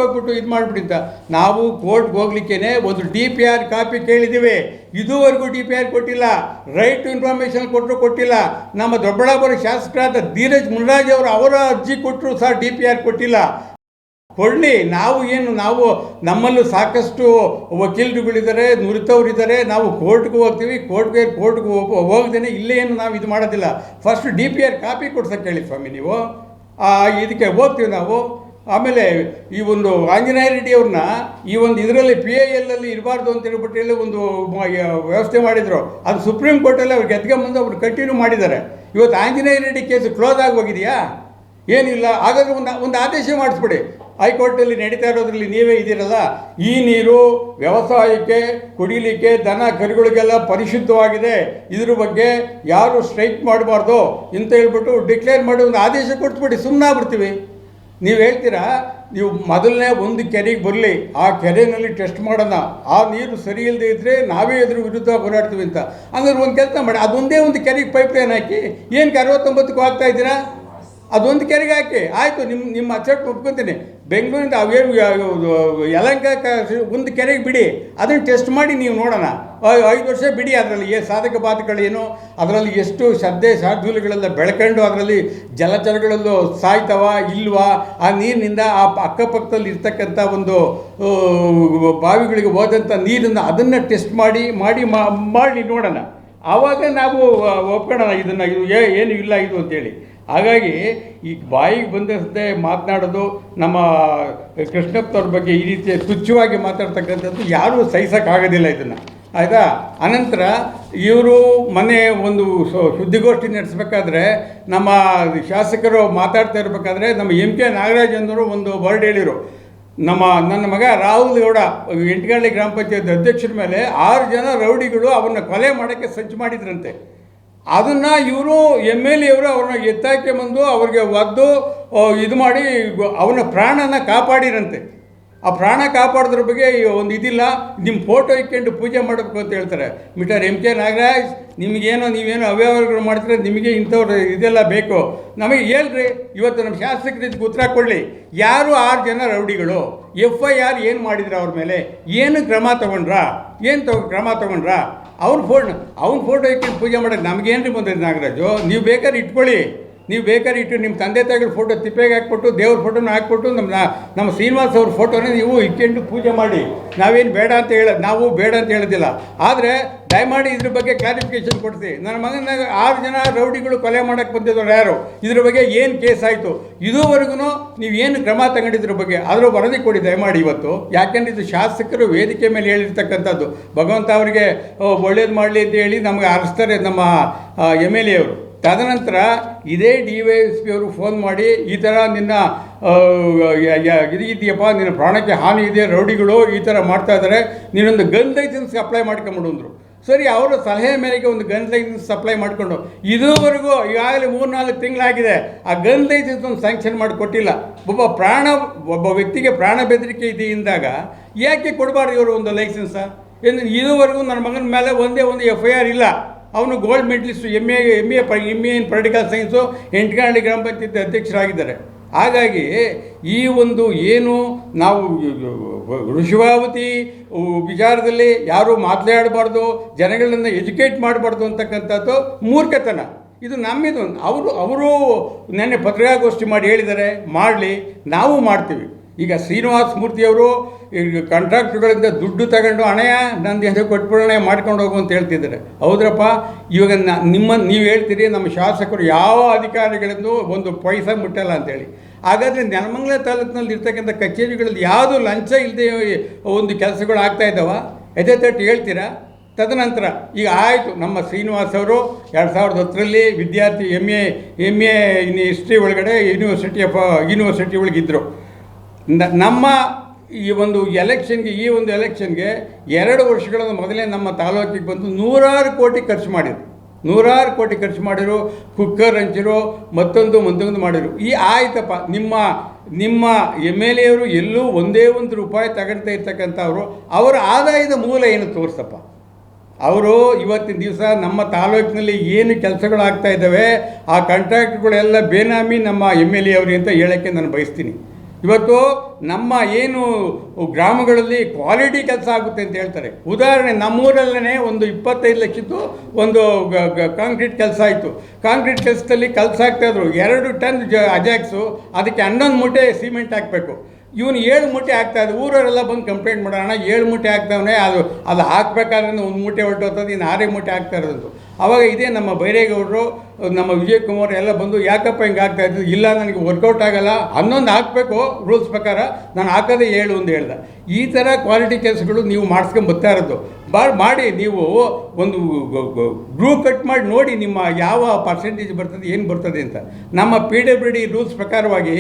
ಹೋಗ್ಬಿಟ್ಟು ಇದು ಮಾಡಿಬಿಟ್ಟಿದ್ದ. ನಾವು ಕೋರ್ಟ್ಗೆ ಹೋಗ್ಲಿಕ್ಕೇ ಒಂದು DPR ಕಾಪಿ ಕೇಳಿದ್ದೀವಿ, ಇದುವರೆಗೂ DPR ಕೊಟ್ಟಿಲ್ಲ. ರೈಟ್ ಟು ಇನ್ಫಾರ್ಮೇಷನ್ ಕೊಟ್ಟಿಲ್ಲ. ನಮ್ಮ ದೊಡ್ಡಬಳ್ಳಾಪುರ ಶಾಸಕರಾದ ಧೀರಜ್ ಮುನ್ರಾಜ್ ಅವರು ಅವರ ಅರ್ಜಿ ಕೊಟ್ಟರು ಸಹ DPR ಕೊಟ್ಟಿಲ್ಲ. ಕೊಡಲಿ, ನಾವು ನಮ್ಮಲ್ಲೂ ಸಾಕಷ್ಟು ವಕೀಲರುಗಳಿದ್ದಾರೆ, ನುರಿತವರಿದ್ದಾರೆ. ನಾವು ಕೋರ್ಟ್ಗೆ ಹೋಗ್ತೀವಿ, ಕೋರ್ಟ್ಗೆ ಹೋಗ್ದೇನೆ ಇಲ್ಲೇ ಏನು ನಾವು ಇದು ಮಾಡೋದಿಲ್ಲ. ಫಸ್ಟ್ DPR ಕಾಪಿ ಕೊಡ್ಸೋಕ್ಕೆ ಹೇಳಿ ಸ್ವಾಮಿ ನೀವು, ಇದಕ್ಕೆ ಹೋಗ್ತೀವಿ ನಾವು. ಆಮೇಲೆ ಈ ಒಂದು ಆಂಜನೇಯ ರೆಡ್ಡಿ ಅವ್ರನ್ನ ಈ ಒಂದು ಇದರಲ್ಲಿ PIL ಇರಬಾರ್ದು ಅಂತ ಹೇಳ್ಬಿಟ್ಟು ಒಂದು ವ್ಯವಸ್ಥೆ ಮಾಡಿದರು. ಅದು ಸುಪ್ರೀಂ ಕೋರ್ಟಲ್ಲಿ ಅವ್ರಿಗೆ ಎತ್ಕೊಂಬಂದು ಅವ್ರು ಕಂಟಿನ್ಯೂ ಮಾಡಿದ್ದಾರೆ. ಇವತ್ತು ಆಂಜನೇಯ ರೆಡ್ಡಿ ಕೇಸು ಕ್ಲೋಸ್ ಆಗಿ ಹೋಗಿದೆಯಾ? ಏನಿಲ್ಲ. ಹಾಗಾದ್ರೆ ಒಂದು ಆದೇಶ ಮಾಡಿಸ್ಬಿಡಿ. ಹೈಕೋರ್ಟಲ್ಲಿ ನಡೀತಾ ಇರೋದ್ರಲ್ಲಿ ನೀವೇ ಇದ್ದೀರಲ್ಲ, ಈ ನೀರು ವ್ಯವಸಾಯಕ್ಕೆ, ಕುಡಿಲಿಕ್ಕೆ, ದನ ಕರುಗಳಿಗೆಲ್ಲ ಪರಿಶುದ್ಧವಾಗಿದೆ, ಇದ್ರ ಬಗ್ಗೆ ಯಾರು ಸ್ಟ್ರೈಕ್ ಮಾಡಬಾರ್ದು ಅಂತ ಹೇಳ್ಬಿಟ್ಟು ಡಿಕ್ಲೇರ್ ಮಾಡಿ ಒಂದು ಆದೇಶ ಕೊಟ್ಬಿಡಿ, ಸುಮ್ಮನಾಗ್ಬಿಡ್ತೀವಿ. ನೀವು ಹೇಳ್ತೀರಾ ನೀವು ಮೊದಲನೇ ಒಂದು ಕೆರೆಗೆ ಬರಲಿ, ಆ ಕೆರೆಯಲ್ಲಿ ಟೆಸ್ಟ್ ಮಾಡೋಣ, ಆ ನೀರು ಸರಿ ಇಲ್ಲದೆ ಇದ್ದರೆ ನಾವೇ ಅದ್ರ ವಿರುದ್ಧ ಹೋರಾಡ್ತೀವಿ ಅಂತ. ಹಂಗಾದ್ರೆ ಒಂದು ಕೆಲಸ ಮಾಡಿ, ಅದೊಂದೇ ಒಂದು ಕೆರೆಗೆ ಪೈಪ್ ಲೈನ್ ಹಾಕಿ. ಏನಕ್ಕೆ 69ಕ್ಕೂ ಆಗ್ತಾ ಇದ್ದೀರಾ? ಅದೊಂದು ಕೆರೆಗೆ ಹಾಕಿ ಆಯಿತು. ನಿಮ್ಮ ಅಚ್ಚಟ್ಟು ಒಪ್ಕೊತೀನಿ. ಬೆಂಗಳೂರಿಂದ ಅವೇನು ಯಲಹಂಕ ಒಂದು ಕೆರೆಗೆ ಬಿಡಿ, ಅದನ್ನು ಟೆಸ್ಟ್ ಮಾಡಿ ನೀವು ನೋಡೋಣ. 5 ವರ್ಷ ಬಿಡಿ. ಅದರಲ್ಲಿ ಸಾಧಕ ಬಾಧಕಗಳೇನು, ಅದರಲ್ಲಿ ಎಷ್ಟು ಶ್ರದ್ಧೆ ಶಾರ್ದೂಲಗಳೆಲ್ಲ ಬೆಳ್ಕೊಂಡು ಅದರಲ್ಲಿ ಜಲಚರಗಳಲ್ಲೂ ಸಾಯ್ತವ ಇಲ್ವಾ, ಆ ನೀರಿನಿಂದ ಆ ಅಕ್ಕಪಕ್ಕದಲ್ಲಿ ಇರ್ತಕ್ಕಂಥ ಒಂದು ಬಾವಿಗಳಿಗೆ ಹೋದಂಥ ನೀರನ್ನು ಅದನ್ನು ಟೆಸ್ಟ್ ಮಾಡಿ ನೋಡೋಣ. ಆವಾಗ ನಾವು ಒಪ್ಕೊಳ್ಳೋಣ ಇದು ಏನು ಇಲ್ಲ ಇದು ಅಂತೇಳಿ. ಹಾಗಾಗಿ ಈ ಬಾಯಿಗೆ ಬಂದಂತೆ ಮಾತನಾಡೋದು, ನಮ್ಮ ಕೃಷ್ಣಪ್ಪನವ್ರ ಬಗ್ಗೆ ಈ ರೀತಿ ತುಚ್ಛವಾಗಿ ಮಾತಾಡ್ತಕ್ಕಂಥದ್ದು ಯಾರೂ ಸಹಿಸೋಕ್ಕಾಗೋದಿಲ್ಲ ಇದನ್ನು, ಆಯಿತಾ. ಅನಂತರ ಇವರು ಮೊನ್ನೆ ಒಂದು ಸುದ್ದಿಗೋಷ್ಠಿ ನಡೆಸಬೇಕಾದ್ರೆ ನಮ್ಮ ಶಾಸಕರು ಮಾತಾಡ್ತಾ ಇರಬೇಕಾದ್ರೆ ನಮ್ಮ MK ನಾಗರಾಜ್ ಅಂದರು ಒಂದು ವರ್ಡ್ ಹೇಳಿದರು. ನನ್ನ ಮಗ ರಾಹುಲ್ ಗೌಡ ಎಂಟಗಳ್ಳಿ ಗ್ರಾಮ ಪಂಚಾಯತ್ ಅಧ್ಯಕ್ಷರ ಮೇಲೆ 6 ಜನ ರೌಡಿಗಳು ಅವನ್ನ ಕೊಲೆ ಮಾಡೋಕ್ಕೆ ಸಂಚು ಮಾಡಿದ್ರಂತೆ. ಅದನ್ನು ಇವರು MLA ಅವರು ಅವ್ರನ್ನ ಎತ್ತಾಕೆ ಬಂದು ಅವ್ರಿಗೆ ಒದ್ದು ಇದು ಮಾಡಿ ಅವನ ಪ್ರಾಣನ ಕಾಪಾಡಿರಂತೆ. ಆ ಪ್ರಾಣ ಕಾಪಾಡೋದ್ರ ಬಗ್ಗೆ ಒಂದು ಇದಿಲ್ಲ, ನಿಮ್ಮ ಫೋಟೋ ಇಟ್ಕೊಂಡು ಪೂಜೆ ಮಾಡಬೇಕು ಅಂತ ಹೇಳ್ತಾರೆ. ಮಿಸ್ಟರ್ MK ನಾಗರಾಜ್, ನೀವೇನೋ ಅವ್ಯವಹಾರಗಳು ಮಾಡ್ತಾರೆ, ನಿಮಗೆ ಇಂಥವ್ರು ಇದೆಲ್ಲ ಬೇಕು. ನಮಗೆ ಹೇಳ್ರಿ, ಇವತ್ತು ನಮ್ಮ ಶಾಸಕರು ಇದಕ್ಕೆ ಉತ್ತರ ಕೊಡಲಿ. ಯಾರು 6 ಜನ ರೌಡಿಗಳು? FIR ಏನು ಮಾಡಿದ್ರು ಅವ್ರ ಮೇಲೆ? ಏನು ಕ್ರಮ ತೊಗೊಂಡ್ರಾ? ಕ್ರಮ ತೊಗೊಂಡ್ರಾ? ಅವ್ನ ಫೋಟೋ ಇಟ್ಕೊಂಡು ಪೂಜೆ ಮಾಡೋದು ನಮಗೇನ್ರಿ ಬಂದಿದೆ ನಾಗರಾಜು? ನೀವು ಬೇಕಾದ್ರೆ ಇಟ್ಕೊಳ್ಳಿ, ಇಟ್ಟು ನಿಮ್ಮ ತಂದೆ ತಾಯಿಗಳ ಫೋಟೋ ತಿಪ್ಪೆಗೆ ಹಾಕ್ಬಿಟ್ಟು ದೇವ್ರ ಫೋಟೋನ ಹಾಕ್ಬಿಟ್ಟು ನಮ್ಮ ಶ್ರೀನಿವಾಸ್ ಅವ್ರ ಫೋಟೋನ ನೀವು ಇಟ್ಕೊಂಡು ಪೂಜೆ ಮಾಡಿ. ನಾವು ಬೇಡ ಅಂತ ಹೇಳೋದಿಲ್ಲ. ಆದರೆ ದಯಮಾಡಿ ಇದ್ರ ಬಗ್ಗೆ ಕ್ಲಾರಿಫಿಕೇಶನ್ ಕೊಡ್ತೀವಿ. ನನ್ನ ಮಗನಾಗ 6 ಜನ ರೌಡಿಗಳು ಕೊಲೆ ಮಾಡೋಕ್ಕೆ ಬಂದಿದ್ದವ್ರು ಯಾರು? ಇದ್ರ ಬಗ್ಗೆ ಏನು ಕೇಸ್ ಆಯಿತು? ಇದುವರೆಗೂ ನೀವೇನು ಕ್ರಮ ತಗೊಂಡಿದ್ರ ಬಗ್ಗೆ ಅದರ ವರದಿ ಕೊಡಿ ದಯಮಾಡಿ ಇವತ್ತು. ಯಾಕೆಂದರೆ ಇದು ಶಾಸಕರು ವೇದಿಕೆ ಮೇಲೆ ಹೇಳಿರ್ತಕ್ಕಂಥದ್ದು. ಭಗವಂತ ಅವರಿಗೆ ಒಳ್ಳೇದು ಮಾಡಲಿ ಅಂತ ಹೇಳಿ ನಮಗೆ ಆರಿಸ್ತಾರೆ ನಮ್ಮ MLA ಅವರು. ತದನಂತರ ಇದೇ DYSP ಅವರು ಫೋನ್ ಮಾಡಿ, ಈ ಥರ ನಿನ್ನ ಇದೆಯಪ್ಪ, ನಿನ್ನ ಪ್ರಾಣಕ್ಕೆ ಹಾನಿ ಇದೆ, ರೌಡಿಗಳು ಈ ಥರ ಮಾಡ್ತಾ ಇದ್ದಾರೆ, ನೀನೊಂದು ಗನ್ ಲೈಸೆನ್ಸ್ ಅಪ್ಲೈ ಮಾಡ್ಕೊಂಬಿಡು ಅಂದರು. ಸರಿ, ಅವರ ಸಲಹೆ ಮೇರೆಗೆ ಒಂದು ಗನ್ ಲೈಸೆನ್ಸ್ ಅಪ್ಲೈ ಮಾಡಿಕೊಂಡು ಇದುವರೆಗೂ ಈಗಾಗಲೇ 3-4 ತಿಂಗಳಾಗಿದೆ, ಆ ಗನ್ ಲೈಸೆನ್ಸ್ ಒಂದು ಸ್ಯಾಂಕ್ಷನ್ ಮಾಡಿ ಕೊಟ್ಟಿಲ್ಲ. ಒಬ್ಬ ವ್ಯಕ್ತಿಗೆ ಪ್ರಾಣ ಬೆದರಿಕೆ ಇದೆ ಎಂದಾಗ ಯಾಕೆ ಕೊಡಬಾರ್ದು ಇವರು ಒಂದು ಲೈಸೆನ್ಸ? ಇದುವರೆಗೂ ನನ್ನ ಮಗನ ಮೇಲೆ ಒಂದೇ ಒಂದು FIR ಇಲ್ಲ. ಅವನು gold medallist, MA in political science, Entagalli ಗ್ರಾಮ ಪಂಚಾಯತ್ ಅಧ್ಯಕ್ಷರಾಗಿದ್ದಾರೆ. ಹಾಗಾಗಿ ಈ ಒಂದು ಏನು ನಾವು ಋಷಿವಾವತಿ ವಿಚಾರದಲ್ಲಿ ಯಾರೂ ಮಾತನಾಡಬಾರ್ದು, ಜನಗಳನ್ನು ಎಜುಕೇಟ್ ಮಾಡಬಾರ್ದು ಅಂತಕ್ಕಂಥದ್ದು ಮೂರ್ಖತನ. ಇದು ನಮ್ಮಿದು. ಅವರು ನೆನ್ನೆ ಪತ್ರಿಕಾಗೋಷ್ಠಿ ಮಾಡಿ ಹೇಳಿದ್ದಾರೆ, ಮಾಡಲಿ, ನಾವು ಮಾಡ್ತೀವಿ. ಈಗ ಶ್ರೀನಿವಾಸ ಮೂರ್ತಿಯವರು ಕಾಂಟ್ರಾಕ್ಟ್ಗಳಿಂದ ದುಡ್ಡು ತಗೊಂಡು ಹಣೆಯ ನಂದು ಹೆಸರು ಕೊಟ್ಬಿಡೋಣ ಮಾಡ್ಕೊಂಡು ಹೋಗು ಅಂತ ಹೇಳ್ತಿದ್ದಾರೆ. ಹೌದ್ರಪ್ಪ, ಇವಾಗ ನೀವು ಹೇಳ್ತೀರಿ ನಮ್ಮ ಶಾಸಕರು ಯಾವ ಅಧಿಕಾರಿಗಳಿಂದ ಒಂದು ಪೈಸಾ ಮುಟ್ಟಲ್ಲ ಅಂತೇಳಿ. ಹಾಗಾದರೆ ನೆಲಮಂಗಲ ತಾಲೂಕಿನಲ್ಲಿ ಇರ್ತಕ್ಕಂಥ ಕಚೇರಿಗಳಲ್ಲಿ ಯಾವುದು ಲಂಚ ಇಲ್ಲದೆ ಒಂದು ಕೆಲಸಗಳು ಆಗ್ತಾಯಿದ್ದಾವ? ಎದೆ ತಟ್ಟು ಹೇಳ್ತೀರಾ? ತದನಂತರ ಈಗ ಆಯಿತು, ನಮ್ಮ ಶ್ರೀನಿವಾಸ್ ಅವರು 2010ರಲ್ಲಿ ವಿದ್ಯಾರ್ಥಿ ಎಮ್ ಎ ಹಿಸ್ಟ್ರಿ ಒಳಗಡೆ ಯೂನಿವರ್ಸಿಟಿ ಒಳಗಿದ್ದರು. ನಮ್ಮ ಈ ಒಂದು ಎಲೆಕ್ಷನ್ಗೆ 2 ವರ್ಷಗಳ ಮೊದಲೇ ನಮ್ಮ ತಾಲೂಕಿಗೆ ಬಂದು 100 ಕೋಟಿ ಖರ್ಚು ಮಾಡಿದ್ರು. 100 ಕೋಟಿ ಖರ್ಚು ಮಾಡಿರು, ಕುಕ್ಕರ್ ಹಂಚಿರು, ಮತ್ತೊಂದು ಮಾಡಿರು. ಆಯ್ತಪ್ಪ, ನಿಮ್ಮ ಎಮ್ ಎಲ್ ಎವರು ಎಲ್ಲೂ ಒಂದೇ ಒಂದು ರೂಪಾಯಿ ತಗೊಳ್ತಾ ಇರ್ತಕ್ಕಂಥವ್ರು, ಅವರ ಆದಾಯದ ಮೂಲ ಏನು ತೋರಿಸಪ್ಪ. ಅವರು ಇವತ್ತಿನ ದಿವಸ ನಮ್ಮ ತಾಲೂಕಿನಲ್ಲಿ ಏನು ಕೆಲಸಗಳಾಗ್ತಾ ಇದ್ದಾವೆ ಆ ಕಾಂಟ್ರಾಕ್ಟ್ಗಳೆಲ್ಲ ಬೇನಾಮಿ ನಮ್ಮ ಎಮ್ ಎಲ್ ಎ ಅವ್ರಿಗೆ ಅಂತ ಹೇಳೋಕ್ಕೆ ನಾನು ಬಯಸ್ತೀನಿ. ಇವತ್ತು ನಮ್ಮ ಏನು ಗ್ರಾಮಗಳಲ್ಲಿ ಕ್ವಾಲಿಟಿ ಕೆಲಸ ಆಗುತ್ತೆ ಅಂತ ಹೇಳ್ತಾರೆ. ಉದಾಹರಣೆ, ನಮ್ಮೂರಲ್ಲೇ ಒಂದು 25 ಲಕ್ಷದ್ದು ಒಂದು ಕಾಂಕ್ರೀಟ್ ಕೆಲಸ ಆಯಿತು. ಕಾಂಕ್ರೀಟ್ ಕೆಲಸದಲ್ಲಿ ಕೆಲಸ ಆಗ್ತಾಯಿದ್ರು 2 ಟನ್ ಅಜಾಕ್ಸು, ಅದಕ್ಕೆ 11 ಮೂಟೆ ಸಿಮೆಂಟ್ ಹಾಕಬೇಕು. ಇವನು 7 ಮೂಟೆ ಹಾಕ್ತಾಯಿದ್ದ. ಊರವರೆಲ್ಲ ಬಂದು ಕಂಪ್ಲೇಂಟ್ ಮಾಡೋಣ, 7 ಮೂಟೆ ಹಾಕ್ತಾವನೆ, ಅದು ಹಾಕ್ಬೇಕಾದ್ರೆ 1 ಮೂಟೆ ಹೊರಟೋಗ್ತದೆ, ಇನ್ನು 6 ಮೂಟೆ ಹಾಕ್ತಾ ಇರೋದು. ಆವಾಗ ಇದೇ ನಮ್ಮ ಬೈರೇಗೌಡರು, ನಮ್ಮ ವಿಜಯಕುಮಾರ್ ಎಲ್ಲ ಬಂದು ಯಾಕಪ್ಪ ಹಿಂಗೆ ಆಗ್ತಾಯಿದ್ದು, ಇಲ್ಲ ನನಗೆ ವರ್ಕೌಟ್ ಆಗೋಲ್ಲ, 11 ಹಾಕಬೇಕು ರೂಲ್ಸ್ ಪ್ರಕಾರ, ನಾನು ಹಾಕೋದೇ 7 ಅಂತ ಹೇಳ್ದೆ. ಈ ಥರ ಕ್ವಾಲಿಟಿ ಕೆಲಸಗಳು ನೀವು ಮಾಡಿಸ್ಕೊಂಡು ಬರ್ತಾ ಇರೋದು. ಮಾಡಿ ನೀವು ಒಂದು ಗ್ರೂ ಕಟ್ ಮಾಡಿ ನೋಡಿ ನಿಮ್ಮ ಯಾವ ಪರ್ಸೆಂಟೇಜ್ ಬರ್ತದೆ, ಏನು ಬರ್ತದೆ ಅಂತ. ನಮ್ಮ PWD ರೂಲ್ಸ್ ಪ್ರಕಾರವಾಗಿ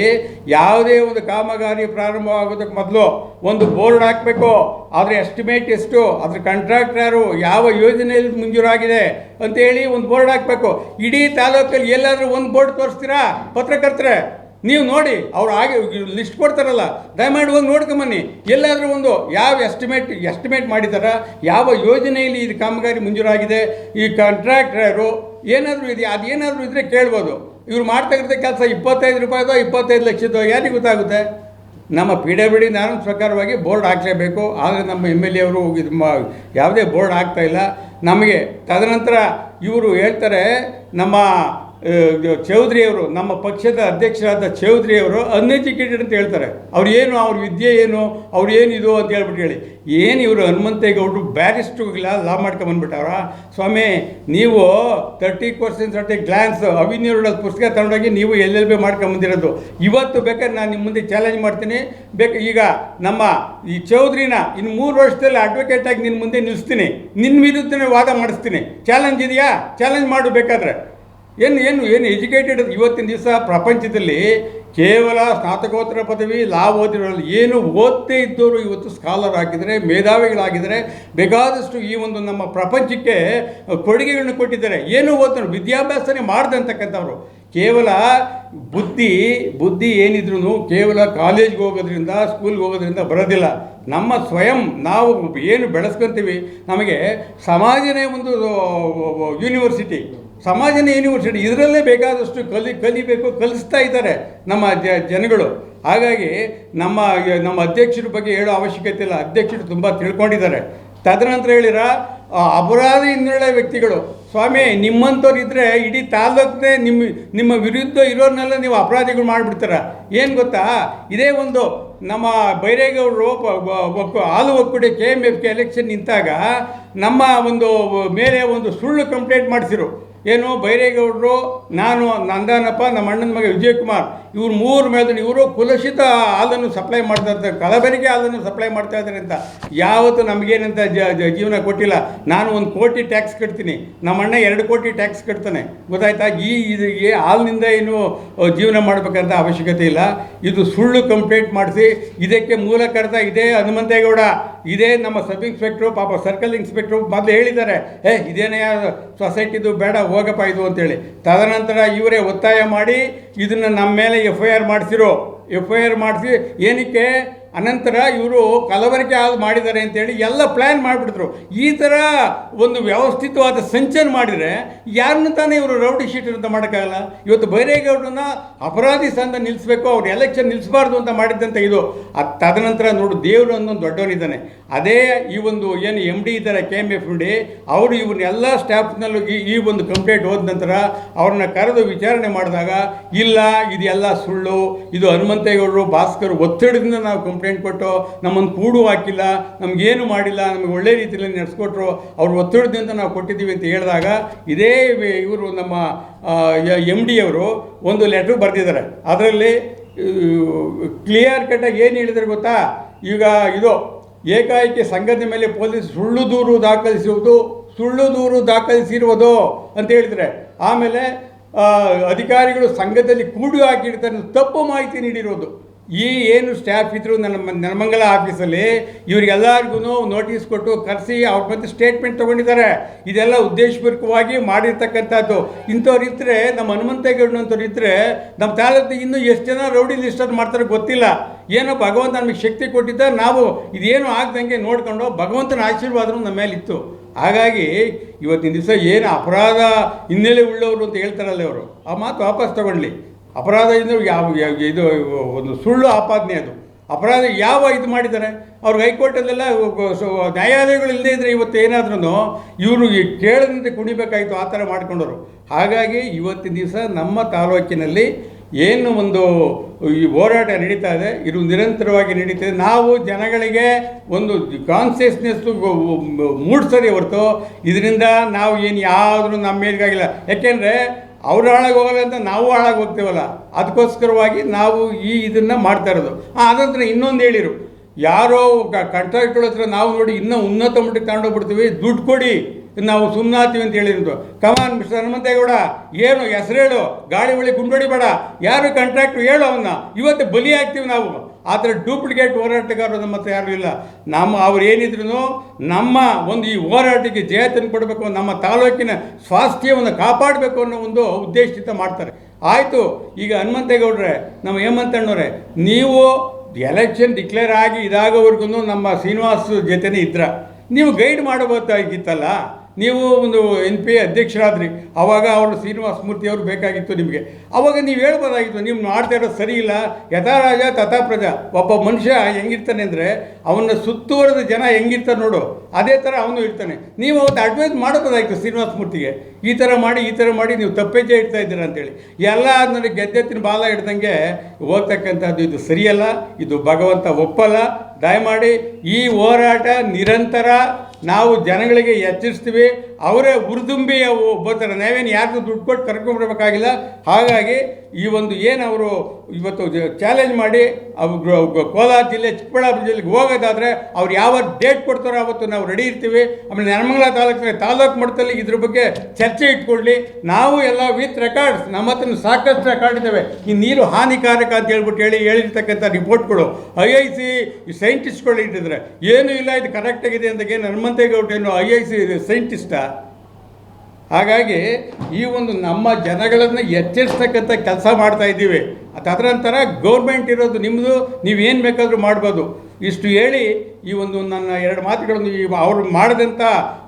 ಯಾವುದೇ ಒಂದು ಕಾಮಗಾರಿ ಪ್ರಾರಂಭವಾಗೋದಕ್ಕೆ ಮೊದಲು ಒಂದು ಬೋರ್ಡ್ ಹಾಕಬೇಕು. ಅದರ ಎಸ್ಟಿಮೇಟ್ ಎಷ್ಟು, ಅದ್ರ ಕಾಂಟ್ರಾಕ್ಟರ್ ಯಾರು, ಯಾವ ಯೋಜನೆಯಲ್ಲಿ ಮಂಜೂರಾಗಿದೆ ಅಂತೇಳಿ ಒಂದು ಬೋರ್ಡ್ ಹಾಕಬೇಕು. ಇಡೀ ತಾಲೂಕಲ್ಲಿ ಎಲ್ಲಾದರೂ ಒಂದು ಬೋರ್ಡ್ ತೋರಿಸ್ತೀರಾ ಪತ್ರಕರ್ತರೆ? ನೀವು ನೋಡಿ, ಅವ್ರು ಹಾಗೆ ಲಿಸ್ಟ್ ಕೊಡ್ತಾರಲ್ಲ, ದಯಮಾಡಿ ಹೋಗಿ ನೋಡ್ಕೊಂಬನ್ನಿ. ಎಲ್ಲಾದರೂ ಒಂದು ಯಾವ ಎಸ್ಟಿಮೇಟ್ ಮಾಡಿದಾರ, ಯಾವ ಯೋಜನೆಯಲ್ಲಿ ಇದು ಕಾಮಗಾರಿ ಮಂಜೂರಾಗಿದೆ, ಈ ಕಾಂಟ್ರಾಕ್ಟರ್ ಯಾರು, ಏನಾದರೂ ಇದೆಯಾ, ಅದೇನಾದರೂ ಇದ್ದರೆ ಕೇಳ್ಬೋದು. ಇವ್ರು ಮಾಡ್ತಾಗಿರೋ ಕೆಲಸ 25 ರೂಪಾಯಿದೋ 25 ಲಕ್ಷದೋ ಯಾರಿಗೆ ಗೊತ್ತಾಗುತ್ತೆ? ನಮ್ಮ PWD ನಾರ್ಮ್ಸ್ ಪ್ರಕಾರವಾಗಿ ಬೋರ್ಡ್ ಹಾಕಲೇಬೇಕು. ಆದರೆ ನಮ್ಮ MLA ಅವರು ಯಾವುದೇ ಬೋರ್ಡ್ ಆಗ್ತಾಯಿಲ್ಲ ನಮಗೆ. ತದನಂತರ ಇವರು ಹೇಳ್ತಾರೆ, ನಮ್ಮ ಚೌಧರಿಯವರು, ನಮ್ಮ ಪಕ್ಷದ ಅಧ್ಯಕ್ಷರಾದ ಚೌಧರಿಯವರು ಅನ್ಎಜುಕೇಟೆಡ್ ಅಂತ ಹೇಳ್ತಾರೆ. ಅವ್ರು ಏನು, ಅವ್ರ ವಿದ್ಯೆ ಏನು, ಅವ್ರು ಏನಿದು ಅಂತ ಹೇಳ್ಬಿಟ್ಟು ಹೇಳಿ. ಏನು ಇವರು ಹನುಮಂತೇಗೌಡರು ಬ್ಯಾರಿಸ್ಟ್ರಿಗಿಲ್ಲ ಲಾ ಮಾಡ್ಕೊಂಬಂದ್ಬಿಟ್ಟವ್ರ? ಸ್ವಾಮಿ, ನೀವು 30 questions at a glance ಅವಿನ್ಯೂರ ಪುಸ್ತಕ ತಗೊಂಡೋಗಿ ನೀವು LLB ಮಾಡ್ಕೊಂಬಂದಿರೋದು. ಇವತ್ತು ಬೇಕಾದ್ರೆ ನಾನು ನಿಮ್ಮ ಮುಂದೆ ಚಾಲೆಂಜ್ ಮಾಡ್ತೀನಿ. ಈಗ ನಮ್ಮ ಈ ಚೌಧರಿನ ಇನ್ನು 3 ವರ್ಷದಲ್ಲಿ ಅಡ್ವೊಕೇಟಾಗಿ ನಿನ್ನ ಮುಂದೆ ನಿಲ್ಲಿಸ್ತೀನಿ, ನಿನ್ನ ವಿರುದ್ಧನೇ ವಾದ ಮಾಡಿಸ್ತೀನಿ. ಚಾಲೆಂಜ್ ಇದೆಯಾ? ಚಾಲೆಂಜ್ ಮಾಡು ಬೇಕಾದ್ರೆ. ಏನು ಎಜುಕೇಟೆಡ್ ಇವತ್ತಿನ ದಿವಸ ಪ್ರಪಂಚದಲ್ಲಿ ಕೇವಲ ಸ್ನಾತಕೋತ್ತರ ಪದವಿ ಲಾ ಓದಿರೋಲ್ಲ, ಏನು ಓದ್ತೇ ಇದ್ದವರು ಇವತ್ತು ಸ್ಕಾಲರ್ ಆಗಿದ್ದಾರೆ, ಮೇಧಾವಿಗಳಾಗಿದ್ದಾರೆ. ಬೇಕಾದಷ್ಟು ಈ ಒಂದು ನಮ್ಮ ಪ್ರಪಂಚಕ್ಕೆ ಕೊಡುಗೆಗಳನ್ನು ಕೊಟ್ಟಿದ್ದಾರೆ. ಏನು ಓದ್ತಾರೆ, ವಿದ್ಯಾಭ್ಯಾಸನೇ ಮಾಡ್ದಂತಕ್ಕಂಥವ್ರು. ಕೇವಲ ಬುದ್ಧಿ ಏನಿದ್ರು ಕೇವಲ ಕಾಲೇಜ್ಗೆ ಹೋಗೋದ್ರಿಂದ, ಸ್ಕೂಲ್ಗೆ ಹೋಗೋದ್ರಿಂದ ಬರೋದಿಲ್ಲ. ನಮ್ಮ ಸ್ವಯಂ ನಾವು ಏನು ಬೆಳೆಸ್ಕೊತೀವಿ. ನಮಗೆ ಸಮಾಜನೇ ಒಂದು ಯೂನಿವರ್ಸಿಟಿ, ಇದರಲ್ಲೇ ಬೇಕಾದಷ್ಟು ಕಲಿಬೇಕು, ಕಲಿಸ್ತಾ ಇದ್ದಾರೆ ನಮ್ಮ ಜನಗಳು. ಹಾಗಾಗಿ ನಮ್ಮ ಅಧ್ಯಕ್ಷರ ಬಗ್ಗೆ ಹೇಳೋ ಅವಶ್ಯಕತೆ ಇಲ್ಲ. ಅಧ್ಯಕ್ಷರು ತುಂಬ ತಿಳ್ಕೊಂಡಿದ್ದಾರೆ. ತದನಂತರ ಹೇಳಿರ ಅಪರಾಧಿ ಹಿನ್ನೆಲೆ ವ್ಯಕ್ತಿಗಳು, ಸ್ವಾಮಿ ನಿಮ್ಮಂಥವ್ರು ಇದ್ದರೆ ಇಡೀ ತಾಲೂಕೇ ನಿಮ್ಮ ವಿರುದ್ಧ ಇರೋರ್ನೆಲ್ಲ ನೀವು ಅಪರಾಧಿಗಳು ಮಾಡಿಬಿಡ್ತಾರ. ಏನು ಗೊತ್ತಾ, ಇದೇ ಒಂದು ನಮ್ಮ ಬೈರೇಗೌಡರು ಹಾಲು ಒಕ್ಕೂಡೆ KMFK ಎಲೆಕ್ಷನ್ ನಿಂತಾಗ ನಮ್ಮ ಒಂದು ಮೇಲೆ ಒಂದು ಸುಳ್ಳು ಕಂಪ್ಲೇಂಟ್ ಮಾಡಿಸಿರು. ಏನು, ಬೈರೇಗೌಡರು, ನಾನು, ನಂದನಪ್ಪ, ನಮ್ಮ ಅಣ್ಣನ ಮಗ ವಿಜಯಕುಮಾರ್, ಇವ್ರು 3 ಮೇಲೆ ಇವರು ಕುಲಷಿತ ಹಾಲನ್ನು ಸಪ್ಲೈ ಮಾಡ್ತಾ ಇರ್ತಾರೆ, ಕಲಬೆರಕೆ ಹಾಲನ್ನು ಸಪ್ಲೈ ಮಾಡ್ತಾ ಇದ್ದಾರೆ ಅಂತ. ಯಾವತ್ತು ನಮಗೇನಂತ ಜೀವನ ಕೊಟ್ಟಿಲ್ಲ. ನಾನು 1 ಕೋಟಿ ಟ್ಯಾಕ್ಸ್ ಕಟ್ತೀನಿ, ನಮ್ಮ ಅಣ್ಣ 2 ಕೋಟಿ ಟ್ಯಾಕ್ಸ್ ಕಟ್ತಾನೆ, ಗೊತ್ತಾಯ್ತಾ? ಈ ಹಾಲಿನಿಂದ ಏನು ಜೀವನ ಮಾಡಬೇಕಂತ ಅವಶ್ಯಕತೆ ಇಲ್ಲ. ಇದು ಸುಳ್ಳು ಕಂಪ್ಲೇಂಟ್ ಮಾಡಿಸಿ ಇದಕ್ಕೆ ಮೂಲ ಕರ್ತ ಇದೇ ಹನುಮಂತೇಗೌಡ, ಇದೇ ನಮ್ಮ ಸಬ್ ಇನ್ಸ್ಪೆಕ್ಟ್ರು, ಪಾಪ ಸರ್ಕಲ್ ಇನ್ಸ್ಪೆಕ್ಟ್ರು ಮೊದಲು ಹೇಳಿದ್ದಾರೆ, ಇದೇನೇ ಸೊಸೈಟಿದು ಬೇಡ ಹೋಗಪ್ಪ ಇದು ಅಂತೇಳಿ. ತದನಂತರ ಇವರೇ ಒತ್ತಾಯ ಮಾಡಿ ಇದನ್ನು ನಮ್ಮ ಮೇಲೆ FIR ಮಾಡಿಸಿ ಏನಕ್ಕೆ ಅನಂತರ ಇವರು ಕಲಬೆರಕೆ ಮಾಡಿದ್ದಾರೆ ಅಂತೇಳಿ ಎಲ್ಲ ಪ್ಲ್ಯಾನ್ ಮಾಡಿಬಿಟ್ಟಿದ್ರು. ಈ ಥರ ಒಂದು ವ್ಯವಸ್ಥಿತವಾದ ಸಂಚಲನ ಮಾಡಿದರೆ ಯಾರನ್ನ ತಾನೇ ಇವರು ರೌಡಿ ಶೀಟರ್ ಅಂತ ಮಾಡೋಕ್ಕಾಗಲ್ಲ. ಇವತ್ತು ಬೈರೇಗೌಡರನ್ನ ಅಪರಾಧಿ ಸ್ಥಾನದ ನಿಲ್ಲಿಸಬೇಕು, ಅವ್ರು ಎಲೆಕ್ಷನ್ ನಿಲ್ಲಿಸಬಾರ್ದು ಅಂತ ಮಾಡಿದ್ದಂಥ ಇದು. ತದನಂತರ ನೋಡು, ದೇವರು ಅನ್ನೊಂದು ದೊಡ್ಡವನಿದ್ದಾನೆ. ಅದೇ ಈ ಒಂದು ಏನು MD ಇದ್ದಾರೆ KMFD, ಅವರು ಇವನ್ನೆಲ್ಲ ಸ್ಟಾಫ್ನಲ್ಲೂ ಈ ಒಂದು ಕಂಪ್ಲೇಂಟ್ ಹೋದ ನಂತರ ಅವ್ರನ್ನ ಕರೆದು ವಿಚಾರಣೆ ಮಾಡಿದಾಗ, ಇಲ್ಲ ಇದೆಲ್ಲ ಸುಳ್ಳು, ಇದು ಹನುಮಂತೇಗೌಡರು ಭಾಸ್ಕರ್ ಒತ್ತಡದಿಂದ ನಾವು ಕಂಪ್ಲೇಂಟ್ ಕೊಟ್ಟು ನಮ್ಮನ್ನು ಕೂಡು ಹಾಕಿಲ್ಲ, ನಮಗೇನು ಮಾಡಿಲ್ಲ, ನಮಗೆ ಒಳ್ಳೆ ರೀತಿಯಲ್ಲಿ ನಡೆಸ್ಕೊಟ್ರು, ಅವ್ರು ಒತ್ತಡದಿಂದ ನಾವು ಕೊಟ್ಟಿದ್ದೀವಿ ಅಂತ ಹೇಳಿದಾಗ ಇದೇ ಇವರು ನಮ್ಮ MD ಅವರು ಒಂದು ಲೆಟ್ರ್ ಬರೆದಿದ್ದಾರೆ. ಅದರಲ್ಲಿ ಕ್ಲಿಯರ್ ಕಟ್ಟಾಗಿ ಏನು ಹೇಳಿದರೆ ಗೊತ್ತಾ, ಈಗ ಇದು ಏಕಾಏಕಿ ಸಂಘದ ಮೇಲೆ ಪೊಲೀಸ್ ಸುಳ್ಳು ದೂರು ದಾಖಲಿಸಿರುವುದು ಅಂತ ಹೇಳಿದರೆ, ಆಮೇಲೆ ಅಧಿಕಾರಿಗಳು ಸಂಘದಲ್ಲಿ ಕೂಡಿ ಹಾಕಿರ್ತಾರೆ, ತಪ್ಪು ಮಾಹಿತಿ ನೀಡಿರೋದು. ಈ ಏನು ಸ್ಟಾಫ್ ಇದ್ದರು ನೆಲಮಂಗಲ ಆಫೀಸಲ್ಲಿ ಇವರಿಗೆಲ್ಲರಿಗೂ ನೋಟಿಸ್ ಕೊಟ್ಟು ಕರೆಸಿ ಅವ್ರ ಮತ್ತೆ ಸ್ಟೇಟ್ಮೆಂಟ್ ತೊಗೊಂಡಿದ್ದಾರೆ. ಇದೆಲ್ಲ ಉದ್ದೇಶಪೂರ್ವಕವಾಗಿ ಮಾಡಿರ್ತಕ್ಕಂಥದ್ದು. ಇಂಥವ್ರು ಇದ್ದರೆ, ನಮ್ಮ ಹನುಮಂತೇಗೌಡನಂಥವ್ರು ಇದ್ದರೆ ನಮ್ಮ ತಾಲೂಕಿಗೆ ಇನ್ನೂ ಎಷ್ಟು ಜನ ರೌಡಿ ಲಿಸ್ಟನ್ನು ಮಾಡ್ತಾರೆ ಗೊತ್ತಿಲ್ಲ. ಏನೋ ಭಗವಂತ ನಮಗೆ ಶಕ್ತಿ ಕೊಟ್ಟಿದ್ದ, ನಾವು ಇದೇನು ಆಗ್ದಂಗೆ ನೋಡ್ಕೊಂಡು ಭಗವಂತನ ಆಶೀರ್ವಾದನೂ ನಮ್ಮ ಮೇಲಿತ್ತು. ಹಾಗಾಗಿ ಇವತ್ತಿನ ದಿವಸ ಏನು ಅಪರಾಧ ಹಿನ್ನೆಲೆ ಉಳ್ಳವರು ಅಂತ ಹೇಳ್ತಾರಲ್ಲ ಅವರು, ಆ ಮಾತು ವಾಪಸ್ ತಗೊಳ್ಳಿ. ಅಪರಾಧ ಇದು ಒಂದು ಸುಳ್ಳು ಆಪಾದನೆ. ಅದು ಅಪರಾಧ ಇದು ಮಾಡಿದ್ದಾರೆ. ಅವ್ರಿಗೆ ಹೈಕೋರ್ಟಲ್ಲೆಲ್ಲ ನ್ಯಾಯಾಲಯಗಳು ಇಲ್ಲದೇ ಇದ್ದರೆ ಇವತ್ತು ಏನಾದ್ರೂ ಇವರು ಕೇಳದಂತೆ ಕುಣಿಬೇಕಾಯಿತು, ಆ ಥರ ಮಾಡ್ಕೊಂಡವರು. ಹಾಗಾಗಿ ಇವತ್ತಿನ ದಿವಸ ನಮ್ಮ ತಾಲೂಕಿನಲ್ಲಿ ಏನು ಒಂದು ಈ ಹೋರಾಟ ನಡೀತಾ ಇದೆ, ಇದು ನಿರಂತರವಾಗಿ ನಡೀತಿದೆ. ನಾವು ಜನಗಳಿಗೆ ಒಂದು ಕಾನ್ಸಿಯಸ್ನೆಸ್ಸು ಮೂಡಿಸೋದೇ ಹೊರತು ಇದರಿಂದ ನಾವು ಏನು ಯಾವುದೂ ನಮ್ಮ ಮೇಲಿಗಾಗಿಲ್ಲ. ಯಾಕೆಂದರೆ ಅವ್ರು ಹಾಳಾಗಿ ಹೋಗಲ್ಲ ಅಂತ ನಾವು ಹಾಳಾಗಿ ಹೋಗ್ತೇವಲ್ಲ, ಅದಕ್ಕೋಸ್ಕರವಾಗಿ ನಾವು ಇದನ್ನು ಮಾಡ್ತಾ ಇರೋದು. ಅದಂತರ ಇನ್ನೊಂದು ಹೇಳಿರು, ಯಾರೋ ಕಾಂಟ್ರಾಕ್ಟ್ಗಳ ಹತ್ರ ನಾವು ನೋಡಿ ಇನ್ನೂ ಉನ್ನತ ಮಟ್ಟಕ್ಕೆ ತಗೊಂಡೋಗ್ಬಿಡ್ತೀವಿ, ದುಡ್ಡು ಕೊಡಿ ನಾವು ಸುಮ್ಮನಾಗ್ತೀವಿ ಅಂತ ಹೇಳಿರೋದು. ಕಮಾನ್ ಮಿಸ್ಟರ್ ಹನುಮಂತೇಗೌಡ, ಏನು ಹೆಸರು ಹೇಳು, ಗಾಳಿ ಒಳಗೆ ಗುಂಡೊಡಿಬೇಡ, ಯಾರು ಕಾಂಟ್ರಾಕ್ಟ್ರು ಹೇಳು, ಅವನ್ನ ಇವತ್ತು ಬಲಿ ಆಗ್ತೀವಿ ನಾವು. ಆ ಥರ ಡೂಪ್ಲಿಕೇಟ್ ಹೋರಾಟಗಾರರು ನಮ್ಮ ಹತ್ರ ಯಾರೂ ಇಲ್ಲ. ಅವ್ರು ಏನಿದ್ರು ನಮ್ಮ ಒಂದು ಈ ಹೋರಾಟಕ್ಕೆ ಜಯ ತಂದು ಕೊಡಬೇಕು, ನಮ್ಮ ತಾಲೂಕಿನ ಸ್ವಾಸ್ಥ್ಯವನ್ನು ಕಾಪಾಡಬೇಕು ಅನ್ನೋ ಒಂದು ಉದ್ದೇಶದಿಂದ ಮಾಡ್ತಾರೆ. ಆಯಿತು, ಈಗ ಹನುಮಂತೇಗೌಡ್ರೆ, ನಮ್ಮ ಹೇಮಂತಣ್ಣವರೇ, ನೀವು ಎಲೆಕ್ಷನ್ ಡಿಕ್ಲೇರ್ ಆಗಿ ಇದಾಗೋವರೆಗೂ ನಮ್ಮ ಶ್ರೀನಿವಾಸ್ ಜೊತೆನೇ ಇದ್ರ, ನೀವು ಗೈಡ್ ಮಾಡಬಹುದಾಗಿತ್ತಲ್ಲ. ನೀವು ಒಂದು NPA ಅಧ್ಯಕ್ಷರಾದ್ರಿ, ಆವಾಗ ಅವರು ಶ್ರೀನಿವಾಸ ಮೂರ್ತಿ ಅವರು ಬೇಕಾಗಿತ್ತು ನಿಮಗೆ. ಆವಾಗ ನೀವು ಹೇಳ್ಬೋದಾಗಿತ್ತು, ನೀವು ಮಾಡ್ತಾ ಇರೋದು ಸರಿ ಇಲ್ಲ, ಯಥಾ ರಾಜ ತಥಾ ಪ್ರಜಾ. ಒಬ್ಬ ಮನುಷ್ಯ ಹೆಂಗಿರ್ತಾನೆ ಅಂದರೆ ಅವನ್ನ ಸುತ್ತುವರೆದ ಜನ ಹೆಂಗಿರ್ತಾರೆ ನೋಡು, ಅದೇ ಥರ ಅವನು ಇರ್ತಾನೆ. ನೀವು ಅವತ್ತು ಅಡ್ವೈಸ್ ಮಾಡಬಹುದಾಗಿತ್ತು ಶ್ರೀನಿವಾಸ ಮೂರ್ತಿಗೆ, ಈ ಥರ ಮಾಡಿ ನೀವು ತಪ್ಪೆಜ್ಜೆ ಇಡ್ತಾ ಇದ್ದೀರಾ ಅಂತೇಳಿ. ಎಲ್ಲ ನನಗೆ ಗೆದ್ದೆತ್ತಿನ ಬಾಲ ಹಿಡ್ದಂಗೆ ಹೋಗ್ತಕ್ಕಂಥದ್ದು ಇದು ಸರಿಯಲ್ಲ, ಇದು ಭಗವಂತ ಒಪ್ಪಲ್ಲ. ದಯಮಾಡಿ ಈ ಹೋರಾಟ ನಿರಂತರ ನಾವು ಜನಗಳಿಗೆ ಎಚ್ಚರಿಸ್ತೀವಿ. ಅವರೇ ಉರ್ದುಂಬಿ ಬೋತಾರೆ, ನಾವೇನು ಯಾರಿಗೂ ದುಡ್ಡು ಕೊಟ್ಟು ಕರ್ಕೊಂಡ್ಬರ್ಬೇಕಾಗಿಲ್ಲ. ಹಾಗಾಗಿ ಈ ಒಂದು ಏನು ಅವರು ಇವತ್ತು ಚಾಲೆಂಜ್ ಮಾಡಿ ಕೋಲಾರ ಜಿಲ್ಲೆ ಚಿಕ್ಕಬಳ್ಳಾಪುರ ಜಿಲ್ಲೆಗೆ ಹೋಗೋದಾದರೆ ಅವ್ರು ಯಾವ ಡೇಟ್ ಕೊಡ್ತಾರೋ ಅವತ್ತು ನಾವು ರೆಡಿ ಇರ್ತೀವಿ. ಆಮೇಲೆ ನೆಲಮಂಗಲ ತಾಲೂಕು ಮಟ್ಟದಲ್ಲಿ ಇದ್ರ ಬಗ್ಗೆ ಚರ್ಚೆ ಇಟ್ಕೊಳ್ಳಿ. ನಾವು ಎಲ್ಲ ವಿತ್ ರೆಕಾರ್ಡ್ಸ್, ನಮ್ಮ ಹತ್ರ ಸಾಕಷ್ಟು ರೆಕಾರ್ಡ್ ಇದ್ದಾವೆ. ಈ ನೀರು ಹಾನಿಕಾರಕ ಅಂತ ಹೇಳಿರ್ತಕ್ಕಂಥ ರಿಪೋರ್ಟ್ಗಳು IIC ಸೈಂಟಿಸ್ಟ್ಗಳು ಇಟ್ಟಿದ್ರೆ ಏನೂ ಇಲ್ಲ, ಇದು ಕರೆಕ್ಟಾಗಿದೆ ಅಂತ. ಏನು ಹನುಮಂತೇಗೌಡ ಏನು IIC ಸೈಂಟಿಸ್ಟಾ? ಹಾಗಾಗಿ ಈ ಒಂದು ನಮ್ಮ ಜನಗಳನ್ನು ಎಚ್ಚರಿಸ್ತಕ್ಕಂಥ ಕೆಲಸ ಮಾಡ್ತಾ ಇದ್ದೀವಿ. ತದನಂತರ ಗೌರ್ಮೆಂಟ್ ಇರೋದು ನಿಮ್ಮದು, ನೀವೇನು ಬೇಕಾದರೂ ಮಾಡ್ಬೋದು. ಇಷ್ಟು ಹೇಳಿ ಈ ಒಂದು ನನ್ನ 2 ಮಾತುಗಳನ್ನು ಅವರು ಮಾಡಿದಂಥ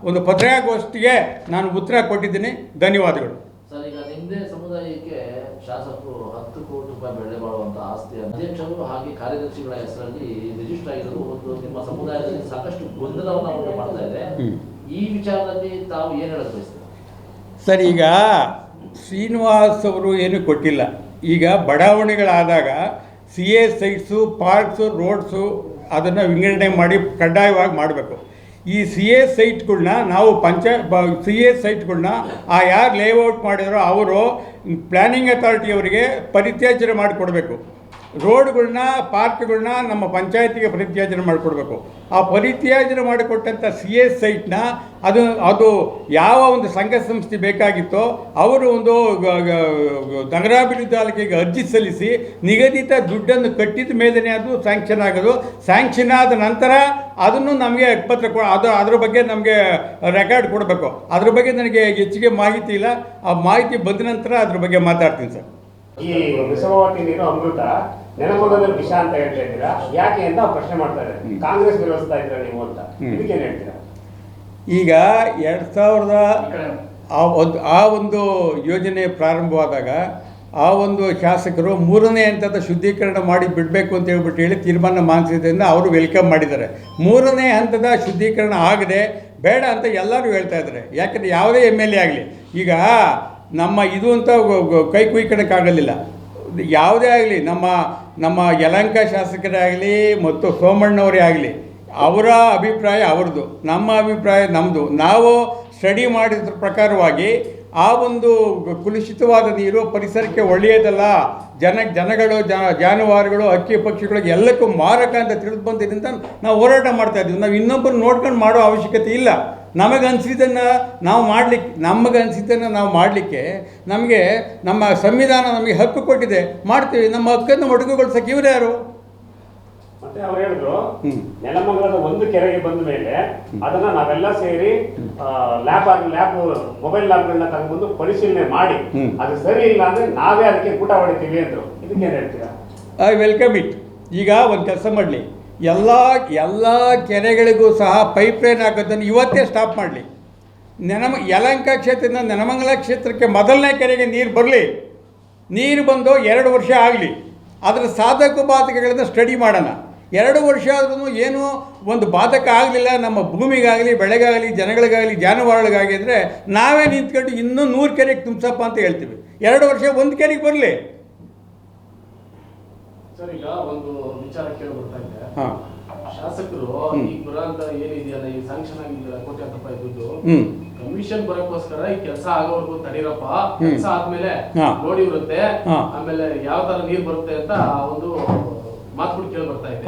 ಒಂದು ಪತ್ರಿಕಾಗೋಷ್ಠಿಗೆ ನಾನು ಉತ್ತರ ಕೊಟ್ಟಿದ್ದೀನಿ. ಧನ್ಯವಾದಗಳು. ಸರ್, ಈಗ ನಿಮ್ಮದೇ ಸಮುದಾಯಕ್ಕೆ ಶಾಸಕರು 10 ಕೋಟಿ ರೂಪಾಯಿ ಬೆಲೆ ಬಾಳುವಂಥ ಆಸ್ತಿ ಅಧ್ಯಕ್ಷರು ಹಾಗೆ ಕಾರ್ಯದರ್ಶಿಗಳ ಹೆಸರಲ್ಲಿ ರಿಜಿಸ್ಟರ್ ಆಗಿರೋದು ಒಂದು ನಿಮ್ಮ ಸಮುದಾಯದಲ್ಲಿ ಸಾಕಷ್ಟು ಗೊಂದಲವನ್ನು ಉಂಟು ಮಾಡ್ತಾ ಇದೆ. ಈ ವಿಚಾರದಲ್ಲಿ ತಾವು ಏನು ಹೇಳಕ್ ಬಯಸ್ತೀರಾ? ಸರ್, ಈಗ ಶ್ರೀನಿವಾಸ್ ಅವರು ಏನೂ ಕೊಟ್ಟಿಲ್ಲ. ಈಗ ಬಡಾವಣೆಗಳಾದಾಗ CA ಸೈಟ್ಸು, ಪಾರ್ಕ್ಸು, ರೋಡ್ಸು ಅದನ್ನು ವಿಂಗಡಣೆ ಮಾಡಿ ಕಡ್ಡಾಯವಾಗಿ ಮಾಡಬೇಕು. ಈ CA ಸೈಟ್ಗಳನ್ನ ನಾವು CA ಸೈಟ್ಗಳನ್ನ ಯಾರು ಲೇಔಟ್ ಮಾಡಿದಾರೋ ಅವರು ಪ್ಲ್ಯಾನಿಂಗ್ ಅಥಾರಿಟಿಯವರಿಗೆ ಪರಿತ್ಯಾಜ್ಯ ಮಾಡಿಕೊಡ್ಬೇಕು. ರೋಡ್ಗಳನ್ನ, ಪಾರ್ಕ್ಗಳನ್ನ ನಮ್ಮ ಪಂಚಾಯತಿಗೆ ಪರಿತ್ಯಾಜ್ಯ ಮಾಡಿಕೊಡ್ಬೇಕು. ಆ ಪರಿತ್ಯಾಜ್ಯ ಮಾಡಿಕೊಟ್ಟಂಥ CA ಸೈಟ್ನ ಅದು ಯಾವ ಒಂದು ಸಂಘ ಸಂಸ್ಥೆ ಬೇಕಾಗಿತ್ತೋ ಅವರು ಒಂದು ನಗರಾಭಿವೃದ್ಧಿ ಇಲಾಖೆಗೆ ಅರ್ಜಿ ಸಲ್ಲಿಸಿ ನಿಗದಿತ ದುಡ್ಡನ್ನು ಕಟ್ಟಿದ ಮೇಲೇ ಅದು ಸ್ಯಾಂಕ್ಷನ್ ಆಗೋದು. ಸ್ಯಾಂಕ್ಷನ್ ಆದ ನಂತರ ಅದನ್ನು ನಮಗೆ ಪತ್ರ ಅದ್ರ ಬಗ್ಗೆ ನಮಗೆ ರೆಕಾರ್ಡ್ ಕೊಡಬೇಕು. ಅದ್ರ ಬಗ್ಗೆ ನನಗೆ ಹೆಚ್ಚಿಗೆ ಮಾಹಿತಿ ಇಲ್ಲ. ಆ ಮಾಹಿತಿ ಬಂದ ನಂತರ ಅದ್ರ ಬಗ್ಗೆ ಮಾತಾಡ್ತೀನಿ ಸರ್. ಈ ವಿಷವಾತಿ ನೀರು ಅಮೃತ, ನೆಲಮಂಗಲದಲ್ಲಿ ವಿಷ ಅಂತ ಹೇಳ್ತಾ ಇದ್ದೀರಾ, ಯಾಕೆ ಅಂತ ಪ್ರಶ್ನೆ ಮಾಡ್ತಾರೆ. ಕಾಂಗ್ರೆಸ್ ವಿರೋಧಿಸ್ತಾ ಇದ್ದೀರಾ ನೀವು ಅಂತ, ಇದಕ್ಕೇನು ಹೇಳ್ತೀರಾ? ಈಗ 2000 ಆ ಒಂದು ಯೋಜನೆ ಪ್ರಾರಂಭವಾದಾಗ ಆ ಒಂದು ಶಾಸಕರು 3ನೇ ಹಂತದ ಶುದ್ಧೀಕರಣ ಮಾಡಿ ಬಿಡಬೇಕು ಅಂತ ಹೇಳಿ ತೀರ್ಮಾನ ಮಾಡಿಸಿದ್ರಿಂದ ಅವರು ವೆಲ್ಕಮ್ ಮಾಡಿದ್ದಾರೆ. 3ನೇ ಹಂತದ ಶುದ್ಧೀಕರಣ ಆಗದೆ ಬೇಡ ಅಂತ ಎಲ್ಲರೂ ಹೇಳ್ತಾ ಇದ್ದಾರೆ. ಯಾಕಂದರೆ ಯಾವುದೇ MLA ಆಗಲಿ ಈಗ ನಮ್ಮ ಇದು ಅಂತ ಕೈ ಕುಯ್ಕೊಳಕ್ಕಾಗಲಿಲ್ಲ. ಯಾವುದೇ ಆಗಲಿ ನಮ್ಮ ಯಲಹಂಕ ಶಾಸಕರೇ ಆಗಲಿ ಮತ್ತು ಸೋಮಣ್ಣವರೇ ಆಗಲಿ, ಅವರ ಅಭಿಪ್ರಾಯ ಅವ್ರದ್ದು, ನಮ್ಮ ಅಭಿಪ್ರಾಯ ನಮ್ಮದು. ನಾವು ಸ್ಟಡಿ ಮಾಡಿದ ಪ್ರಕಾರವಾಗಿ ಆ ಒಂದು ಕಲುಷಿತವಾದ ನೀರು ಪರಿಸರಕ್ಕೆ ಒಳ್ಳೆಯದಲ್ಲ, ಜನಗಳು ಜಾನುವಾರುಗಳು ಹಕ್ಕಿ ಪಕ್ಷಿಗಳಿಗೆ ಎಲ್ಲಕ್ಕೂ ಮಾರಕ ಅಂತ ತಿಳಿದು ಬಂದಿದ್ದರಿಂದ ನಾವು ಹೋರಾಟ ಮಾಡ್ತಾ ಇದ್ದೀವಿ. ನಾವು ಇನ್ನೊಬ್ಬರು ನೋಡ್ಕೊಂಡು ಮಾಡೋ ಅವಶ್ಯಕತೆ ಇಲ್ಲ. ನಮಗನ್ಸಿದ್ದನ್ನು ನಾವು ಮಾಡಲಿಕ್ಕೆ ನಮಗೆ ನಮ್ಮ ಸಂವಿಧಾನ ನಮಗೆ ಹಕ್ಕು ಕೊಟ್ಟಿದೆ, ಮಾಡ್ತೀವಿ. ನಮ್ಮ ಹಕ್ಕನ್ನು ಮೊಟಕುಗೊಳಿಸಕ್ಕೆ ಇವ್ರು ಯಾರು? ಮತ್ತೆ ಅವ್ರು ಹೇಳಿದ್ರು ನೆಲಮಂಗಲದ ಒಂದು ಕೆರೆಗೆ ಬಂದ ಮೇಲೆ ಅದನ್ನ ನಾವೆಲ್ಲ ಸೇರಿ ಮೊಬೈಲ್ ಲ್ಯಾಬ್ಗಳನ್ನ ತಗೊಂಡ್ಬಂದು ಪರಿಶೀಲನೆ ಮಾಡಿ ಅದು ಸರಿ ಇಲ್ಲ ಅಂದ್ರೆ ನಾವೇ ಅದಕ್ಕೆ ಕೂಟ ಹೊಡಿತೀವಿ ಅಂದ್ರು. ಇದಕ್ಕೇನು ಹೇಳ್ತೀರಾ? I welcome it. ಈಗ ಒಂದು ಕೆಲಸ ಮಾಡಲಿ, ಎಲ್ಲ ಕೆರೆಗಳಿಗೂ ಸಹ ಪೈಪ್ ಲೈನ್ ಹಾಕೋದನ್ನು ಇವತ್ತೇ ಸ್ಟಾಪ್ ಮಾಡಲಿ. ಯಲಹಂಕ ಕ್ಷೇತ್ರದಿಂದ ನೆಲಮಂಗಲ ಕ್ಷೇತ್ರಕ್ಕೆ ಮೊದಲನೇ ಕೆರೆಗೆ ನೀರು ಬರಲಿ. ನೀರು ಬಂದು 2 ವರ್ಷ ಆಗಲಿ. ಅದರ ಸಾಧಕ ಬಾಧಕಗಳನ್ನು ಸ್ಟಡಿ ಮಾಡೋಣ. 2 ವರ್ಷ ಆದ್ರೂ ಏನೂ ಒಂದು ಬಾಧಕ ಆಗಲಿಲ್ಲ ನಮ್ಮ ಭೂಮಿಗಾಗಲಿ, ಬೆಳೆಗಾಗಲಿ, ಜನಗಳಿಗಾಗಲಿ, ಜಾನುವಾರುಗಳಿಗಾಗಲಿ ಅಂದರೆ ನಾವೇ ನಿಂತ್ಕೊಂಡು ಇನ್ನೂ 100 ಕೆರೆಗೆ ತುಂಬಿಸಪ್ಪ ಅಂತ ಹೇಳ್ತೀವಿ. 2 ವರ್ಷ ಒಂದು ಕೆರೆಗೆ ಬರಲಿ. ಸರ್, ಈಗ ಒಂದು ವಿಚಾರ ಕೇಳಿ ಬರ್ತಾ ಇದೆ. ಹಾಂ, ಶಾಸಕರು ಈಗ ಬರೋಂತ ಏನಿದೆಯಲ್ಲ, ಈ ಸ್ಯಾಂಕ್ಷನ್ ಆಗಿದೆಯಲ್ಲ ಕೋಟ್ಯಾಂತರ ರೂಪಾಯಿ ದುಡ್ಡು, ಕಮಿಷನ್ ಬರೋಕ್ಕೋಸ್ಕರ ಈ ಕೆಲಸ ಆಗೋವರೆಗೂ ತಡೀರಪ್ಪ, ಕೆಲಸ ಆದ್ಮೇಲೆ ನೋಡಿ ಬರುತ್ತೆ, ಆಮೇಲೆ ಯಾವ ತರ ನೀರ್ ಬರುತ್ತೆ ಅಂತ ಒಂದು ಮಾತುಗಳು ಕೇಳಿ ಬರ್ತಾ ಇದೆ.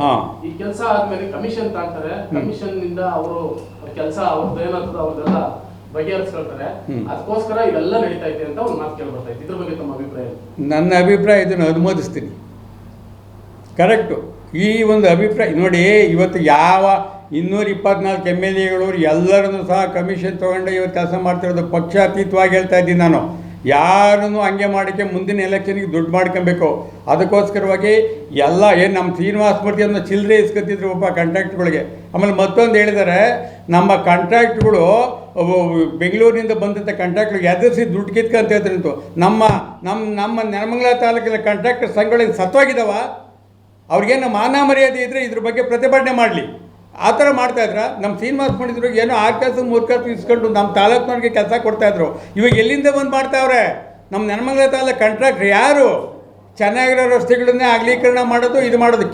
ಈ ಕೆಲಸ ಆದ್ಮೇಲೆ ಕಮಿಷನ್ ತಾಂತಾರೆ, ಕಮಿಷನ್ ನಿಂದ ಅವರು ಕೆಲಸ ಅವ್ರದ್ದು ಏನಾಗ್ತದೆ ಅವ್ರದ್ದೆಲ್ಲ ಬಗೆಹರಿಸ್ಕೊಳ್ತಾರೆ. ಅದಕ್ಕೋಸ್ಕರ ಇವೆಲ್ಲ ನಡೀತಾ ಇದೆ ಅಂತ ಒಂದು ಮಾತು ಕೇಳಿ ಬರ್ತಾ ಇದೆ. ಇದ್ರ ಬಗ್ಗೆ ತಮ್ಮ ಅಭಿಪ್ರಾಯ? ನನ್ನ ಅಭಿಪ್ರಾಯ ಇದನ್ನು ಅನುಮೋದಿಸ್ತೀನಿ. ಕರೆಕ್ಟು. ಈ ಒಂದು ಅಭಿಪ್ರಾಯ ನೋಡಿ, ಇವತ್ತು ಯಾವ 224 MLAಗಳು ಎಲ್ಲರನ್ನೂ ಸಹ ಕಮಿಷನ್ ತೊಗೊಂಡು ಇವತ್ತು ಕೆಲಸ ಮಾಡ್ತಿರೋದು ಪಕ್ಷಾತೀತವಾಗಿ ಹೇಳ್ತಾ ಇದ್ದೀನಿ ನಾನು. ಯಾರನ್ನು ಹಂಗೆ ಮಾಡೋಕ್ಕೆ ಮುಂದಿನ ಎಲೆಕ್ಷನ್ಗೆ ದುಡ್ಡು ಮಾಡ್ಕೊಬೇಕು. ಅದಕ್ಕೋಸ್ಕರವಾಗಿ ಎಲ್ಲ ಏನು ನಮ್ಮ ಶ್ರೀನಿವಾಸ ಮೂರ್ತಿಯನ್ನು ಚಿಲ್ಲರೆ ಇಸ್ಕೊತಿದ್ರು ಒಬ್ಬ ಕಾಂಟ್ರಾಕ್ಟ್ಗಳಿಗೆ. ಆಮೇಲೆ ಮತ್ತೊಂದು ಹೇಳಿದ್ದಾರೆ, ನಮ್ಮ ಕಾಂಟ್ರಾಕ್ಟ್ಗಳು ಬೆಂಗಳೂರಿನಿಂದ ಬಂದಂಥ ಕಾಂಟ್ರಾಕ್ಟ್ಗಳಿಗೆ ಎದುರಿಸಿ ದುಡ್ಡು ಕಿತ್ಕೊಂತ ಹೇಳ್ತಾರಂತು. ನಮ್ಮ ನೆಲಮಂಗಲ ತಾಲೂಕಿನ ಕಾಂಟ್ರಾಕ್ಟರ್ ಸಂಘಗಳಿಗೆ ಸತ್ವಾಗಿದ್ದಾವ? ಅವ್ರಿಗೇನು ಮಾನ ಮರ್ಯಾದೆ ಇದ್ದರೆ ಇದ್ರ ಬಗ್ಗೆ ಪ್ರತಿಭಟನೆ ಮಾಡಲಿ. ಆ ಥರ ಮಾಡ್ತಾಯಿದ್ರ? ನಮ್ಮ ಶ್ರೀನಿವಾಸ ಪಂಡಿತರು ಏನೋ 6 ಕೆಲಸ 3 ಕೆಲಸ ಇಸ್ಕೊಂಡು ನಮ್ಮ ತಾಲೂಕಿನವ್ರಿಗೆ ಕೆಲಸ ಕೊಡ್ತಾಯಿದ್ರು. ಇವಾಗ ಎಲ್ಲಿಂದ ಬಂದು ಮಾಡ್ತಾವ್ರೆ? ನಮ್ಮ ನೆಲಮಂಗಲ ತಾಲೂಕು ಕಾಂಟ್ರಾಕ್ಟ್ರ್ ಯಾರು? ಚೆನ್ನಾಗಿರೋ ರಸ್ತೆಗಳನ್ನೇ ಅಗಲೀಕರಣ ಮಾಡೋದು, ಇದು ಮಾಡೋದು,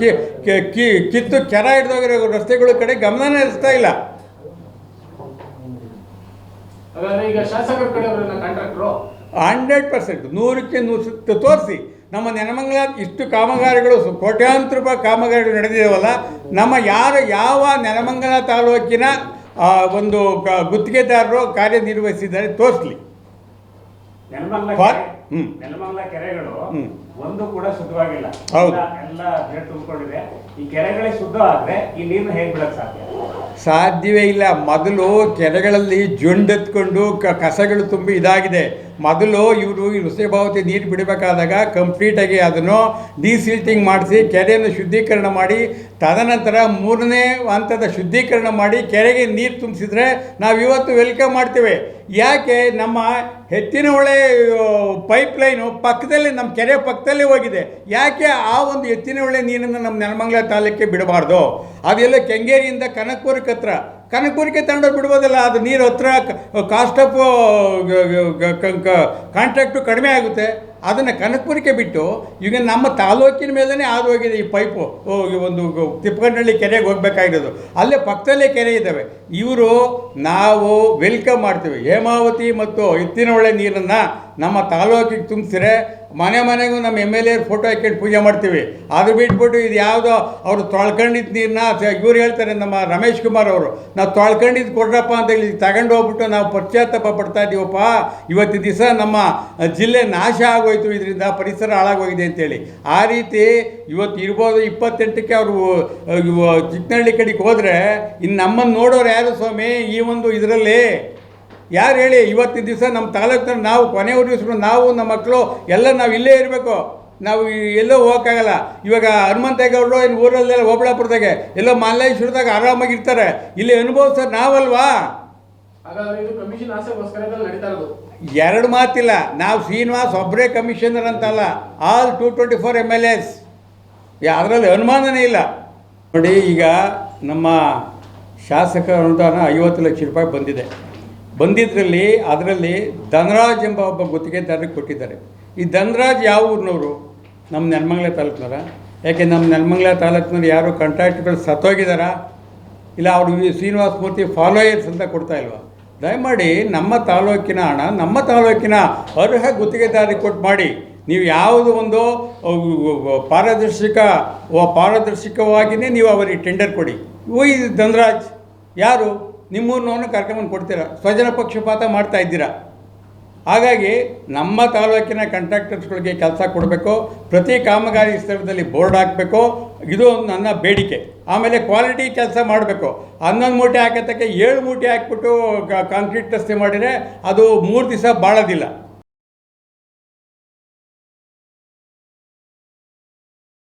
ಕಿತ್ತು ಕೆರ ಹಿಡ್ದೋಗಿರೋ ರಸ್ತೆಗಳ ಕಡೆ ಗಮನನೇ ಹರಿಸ್ತಾ ಇಲ್ಲ. ಈಗ ಶಾಸಕರ ಕಡೆ 100% 100ಕ್ಕೆ 100 ತೋರಿಸಿ. ನಮ್ಮ ನೆಲಮಂಗಲ ಇಷ್ಟು ಕಾಮಗಾರಿಗಳು, ಕೋಟ್ಯಾಂತರ ರೂಪಾಯಿ ಕಾಮಗಾರಿಗಳು ನಡೆದಿದ್ದಾವಲ್ಲ, ನಮ್ಮ ಯಾವ ನೆಲಮಂಗಲ ತಾಲೂಕಿನ ಒಂದು ಗುತ್ತಿಗೆದಾರರು ಕಾರ್ಯನಿರ್ವಹಿಸಿದ್ದಾರೆ ತೋರಿಸ್ಲಿ. ನೆಲಮಂಗಲ ಕೆರೆಗಳು ಒಂದು ಕೂಡ ಶುದ್ಧವಾಗಿಲ್ಲ. ಎಲ್ಲ ನೀರು ತುಂಬಿಕೊಂಡಿದೆ. ಈ ಕೆರೆಗಳೇ ಶುದ್ಧ ಆದ್ರೆ ಈ ನೀರನ್ನ ಹೇಗೆ ಬಿಡಕ್ ಸಾಧ್ಯವೇ ಇಲ್ಲ. ಮೊದಲು ಕೆರೆಗಳಲ್ಲಿ ಜೊಂಡೆತ್ಕೊಂಡು ಕಸಗಳು ತುಂಬಿ ಇದಾಗಿದೆ. ಮೊದಲು ಇವರು ಈ ಹುಸೇಭಾವತಿ ನೀರು ಬಿಡಬೇಕಾದಾಗ ಕಂಪ್ಲೀಟಾಗಿ ಅದನ್ನು ಡಿಸಿಲ್ಟಿಂಗ್ ಮಾಡಿಸಿ ಕೆರೆಯನ್ನು ಶುದ್ಧೀಕರಣ ಮಾಡಿ, ತದನಂತರ 3ನೇ ಹಂತದ ಶುದ್ಧೀಕರಣ ಮಾಡಿ ಕೆರೆಗೆ ನೀರು ತುಂಬಿಸಿದ್ರೆ ನಾವು ಇವತ್ತು ವೆಲ್ಕಮ್ ಮಾಡ್ತೇವೆ. ಯಾಕೆ ನಮ್ಮ ಎತ್ತಿನಹೊಳೆ ಪೈಪ್ಲೈನು ಪಕ್ಕದಲ್ಲೇ, ನಮ್ಮ ಕೆರೆ ಪಕ್ಕದಲ್ಲೇ ಹೋಗಿದೆ. ಯಾಕೆ ಆ ಒಂದು ಎತ್ತಿನಹೊಳೆ ನೀರನ್ನು ನಮ್ಮ ನೆಲಮಂಗಲ ತಾಲೂಕಿಗೆ ಬಿಡಬಾರ್ದು? ಅದೆಲ್ಲ ಕೆಂಗೇರಿಯಿಂದ ಕನಕಪುರಕ್ಕೆ ಹತ್ರ, ಕನಕಪುರಕ್ಕೆ ತಗೊಂಡೋಗಿ ಬಿಡ್ಬೋದಲ್ಲ. ಅದು ನೀರು ಹತ್ರ, ಕಾಸ್ಟ್ ಆಫ್ ಕಾಂಟ್ರಾಕ್ಟು ಕಡಿಮೆ ಆಗುತ್ತೆ. ಅದನ್ನು ಕನಕಪುರಕ್ಕೆ ಬಿಟ್ಟು ಈಗ ನಮ್ಮ ತಾಲೂಕಿನ ಮೇಲೇ ಹಾದು ಹೋಗಿದೆ ಈ ಪೈಪು. ಒಂದು ತಿಪ್ಪಕನಹಳ್ಳಿ ಕೆರೆಗೆ ಹೋಗ್ಬೇಕಾಗಿರೋದು, ಅಲ್ಲೇ ಪಕ್ಕದಲ್ಲೇ ಕೆರೆ ಇದ್ದಾವೆ. ನಾವು ವೆಲ್ಕಮ್ ಮಾಡ್ತೀವಿ. ಹೇಮಾವತಿ ಮತ್ತು ಎತ್ತಿನಹೊಳೆ ನೀರನ್ನು ನಮ್ಮ ತಾಲೂಕಿಗೆ ತುಂಬಿಸಿದ್ರೆ ಮನೆಗೂ ನಮ್ಮ MLA ಫೋಟೋ ಹಾಕೊಂಡು ಪೂಜೆ ಮಾಡ್ತೀವಿ. ಅದು ಬಿಟ್ಬಿಟ್ಟು ಇದು ಯಾವುದೋ ಅವರು ತೊಳ್ಕೊಂಡಿದ್ದ ನೀರನ್ನ ಇವ್ರು ಹೇಳ್ತಾರೆ, ನಮ್ಮ ರಮೇಶ್ ಕುಮಾರ್ ಅವರು, ನಾವು ತೊಳ್ಕೊಂಡಿದ್ದು ಕೊಡ್ರಪ್ಪ ಅಂತ ಹೇಳಿ ತಗೊಂಡು ಹೋಗ್ಬಿಟ್ಟು ನಾವು ಪಶ್ಚಾತ್ತಾಪ ಪಡ್ತಾ ಇದ್ದೀವಪ್ಪ. ಇವತ್ತು ದಿವಸ ನಮ್ಮ ಜಿಲ್ಲೆ ನಾಶ ಆಗೋಯ್ತು, ಇದರಿಂದ ಪರಿಸರ ಹಾಳಾಗೋಗಿದೆ ಅಂತೇಳಿ. ಆ ರೀತಿ ಇವತ್ತು ಇರ್ಬೋದು. 28ಕ್ಕೆ ಅವರು ಚಿಕ್ಕನಹಳ್ಳಿ ಕಡೆಗೆ ಹೋದರೆ ಇನ್ನು ನಮ್ಮನ್ನು ನೋಡೋರು ಯಾರು ಸ್ವಾಮಿ? ಈ ಒಂದು ಇದರಲ್ಲಿ ಯಾರು ಹೇಳಿ? ಇವತ್ತಿನ ದಿವಸ ನಮ್ಮ ತಾಲೂಕಿನಲ್ಲಿ ನಾವು ಕೊನೆಯವರೆಗೂ ನಾವು ನಮ್ಮ ಮಕ್ಕಳು ಎಲ್ಲ ನಾವು ಇಲ್ಲೇ ಇರಬೇಕು. ನಾವು ಎಲ್ಲೋ ಹೋಗೋಕ್ಕಾಗಲ್ಲ. ಇವಾಗ ಹನುಮಂತೇಗೌಡರು ಇನ್ನು ಊರಲ್ಲೆಲ್ಲ ಓಬಳಾಪುರದಾಗೆ ಎಲ್ಲೋ ಮಲ್ಲೇಶ್ವರದಾಗ ಆರಾಮಾಗಿರ್ತಾರೆ. ಇಲ್ಲಿ ಅನುಭವಿಸೋದು ನಾವಲ್ವಾ? ಎರಡು ಮಾತಿಲ್ಲ. ನಾವು ಶ್ರೀನಿವಾಸ್ ಒಬ್ಬರೇ ಕಮಿಷನರ್ ಅಂತಲ್ಲ, ಆಲ್ 224 MLAs. ಅದರಲ್ಲಿ ಅನುಮಾನನೇ ಇಲ್ಲ. ನೋಡಿ, ಈಗ ನಮ್ಮ ಶಾಸಕ ಅನುದಾನ 50 ಲಕ್ಷ ರೂಪಾಯಿ ಬಂದಿದ್ರಲ್ಲಿ ಅದರಲ್ಲಿ ಧನರಾಜ್ ಎಂಬ ಒಬ್ಬ ಗುತ್ತಿಗೆದಾರರಿಗೆ ಕೊಟ್ಟಿದ್ದಾರೆ. ಈ ಧನರಾಜ್ ಯಾವ ಊರಿನವರು? ನಮ್ಮ ನೆಲಮಂಗಲ ತಾಲೂಕಿನವರ? ಯಾಕೆ ನಮ್ಮ ನೆಲಮಂಗಲ ತಾಲೂಕಿನವ್ರು ಯಾರು ಕಾಂಟ್ರಾಕ್ಟ್ಗಳು ಸತ್ತೋಗಿದ್ದಾರಾ? ಇಲ್ಲ ಅವರು ಶ್ರೀನಿವಾಸ ಮೂರ್ತಿ ಫಾಲೋಯರ್ಸ್ ಅಂತ ಕೊಡ್ತಾ ಇಲ್ವಾ? ದಯಮಾಡಿ ನಮ್ಮ ತಾಲೂಕಿನ ಹಣ ನಮ್ಮ ತಾಲೂಕಿನ ಅರ್ಹ ಗುತ್ತಿಗೆದಾರರಿಗೆ ಕೊಟ್ಟು ಮಾಡಿ. ನೀವು ಯಾವುದು ಒಂದು ಪಾರದರ್ಶಕವಾಗಿಯೇ ನೀವು ಅವರಿಗೆ ಟೆಂಡರ್ ಕೊಡಿ. ಇದು ಧನರಾಜ್ ಯಾರು ನಿಮ್ಮೂರಿನವನ್ನ ಕರ್ಕೊಂಬಂದು ಕೊಡ್ತೀರಾ? ಸ್ವಜನ ಪಕ್ಷಪಾತ ಮಾಡ್ತಾ ಇದ್ದೀರಾ. ಹಾಗಾಗಿ ನಮ್ಮ ತಾಲೂಕಿನ ಕಾಂಟ್ರಾಕ್ಟರ್ಸ್ಗಳಿಗೆ ಕೆಲಸ ಕೊಡಬೇಕು. ಪ್ರತಿ ಕಾಮಗಾರಿ ಸ್ಥಳದಲ್ಲಿ ಬೋರ್ಡ್ ಹಾಕಬೇಕು. ಇದು ನನ್ನ ಬೇಡಿಕೆ. ಆಮೇಲೆ ಕ್ವಾಲಿಟಿ ಕೆಲಸ ಮಾಡಬೇಕು. 11 ಮೂಟೆ ಹಾಕತ್ತಕ್ಕೆ 7 ಮೂಟೆ ಹಾಕ್ಬಿಟ್ಟು ಕಾಂಕ್ರೀಟ್ ರಸ್ತೆ ಮಾಡಿದರೆ ಅದು 3 ದಿವಸ ಬಾಳೋದಿಲ್ಲ.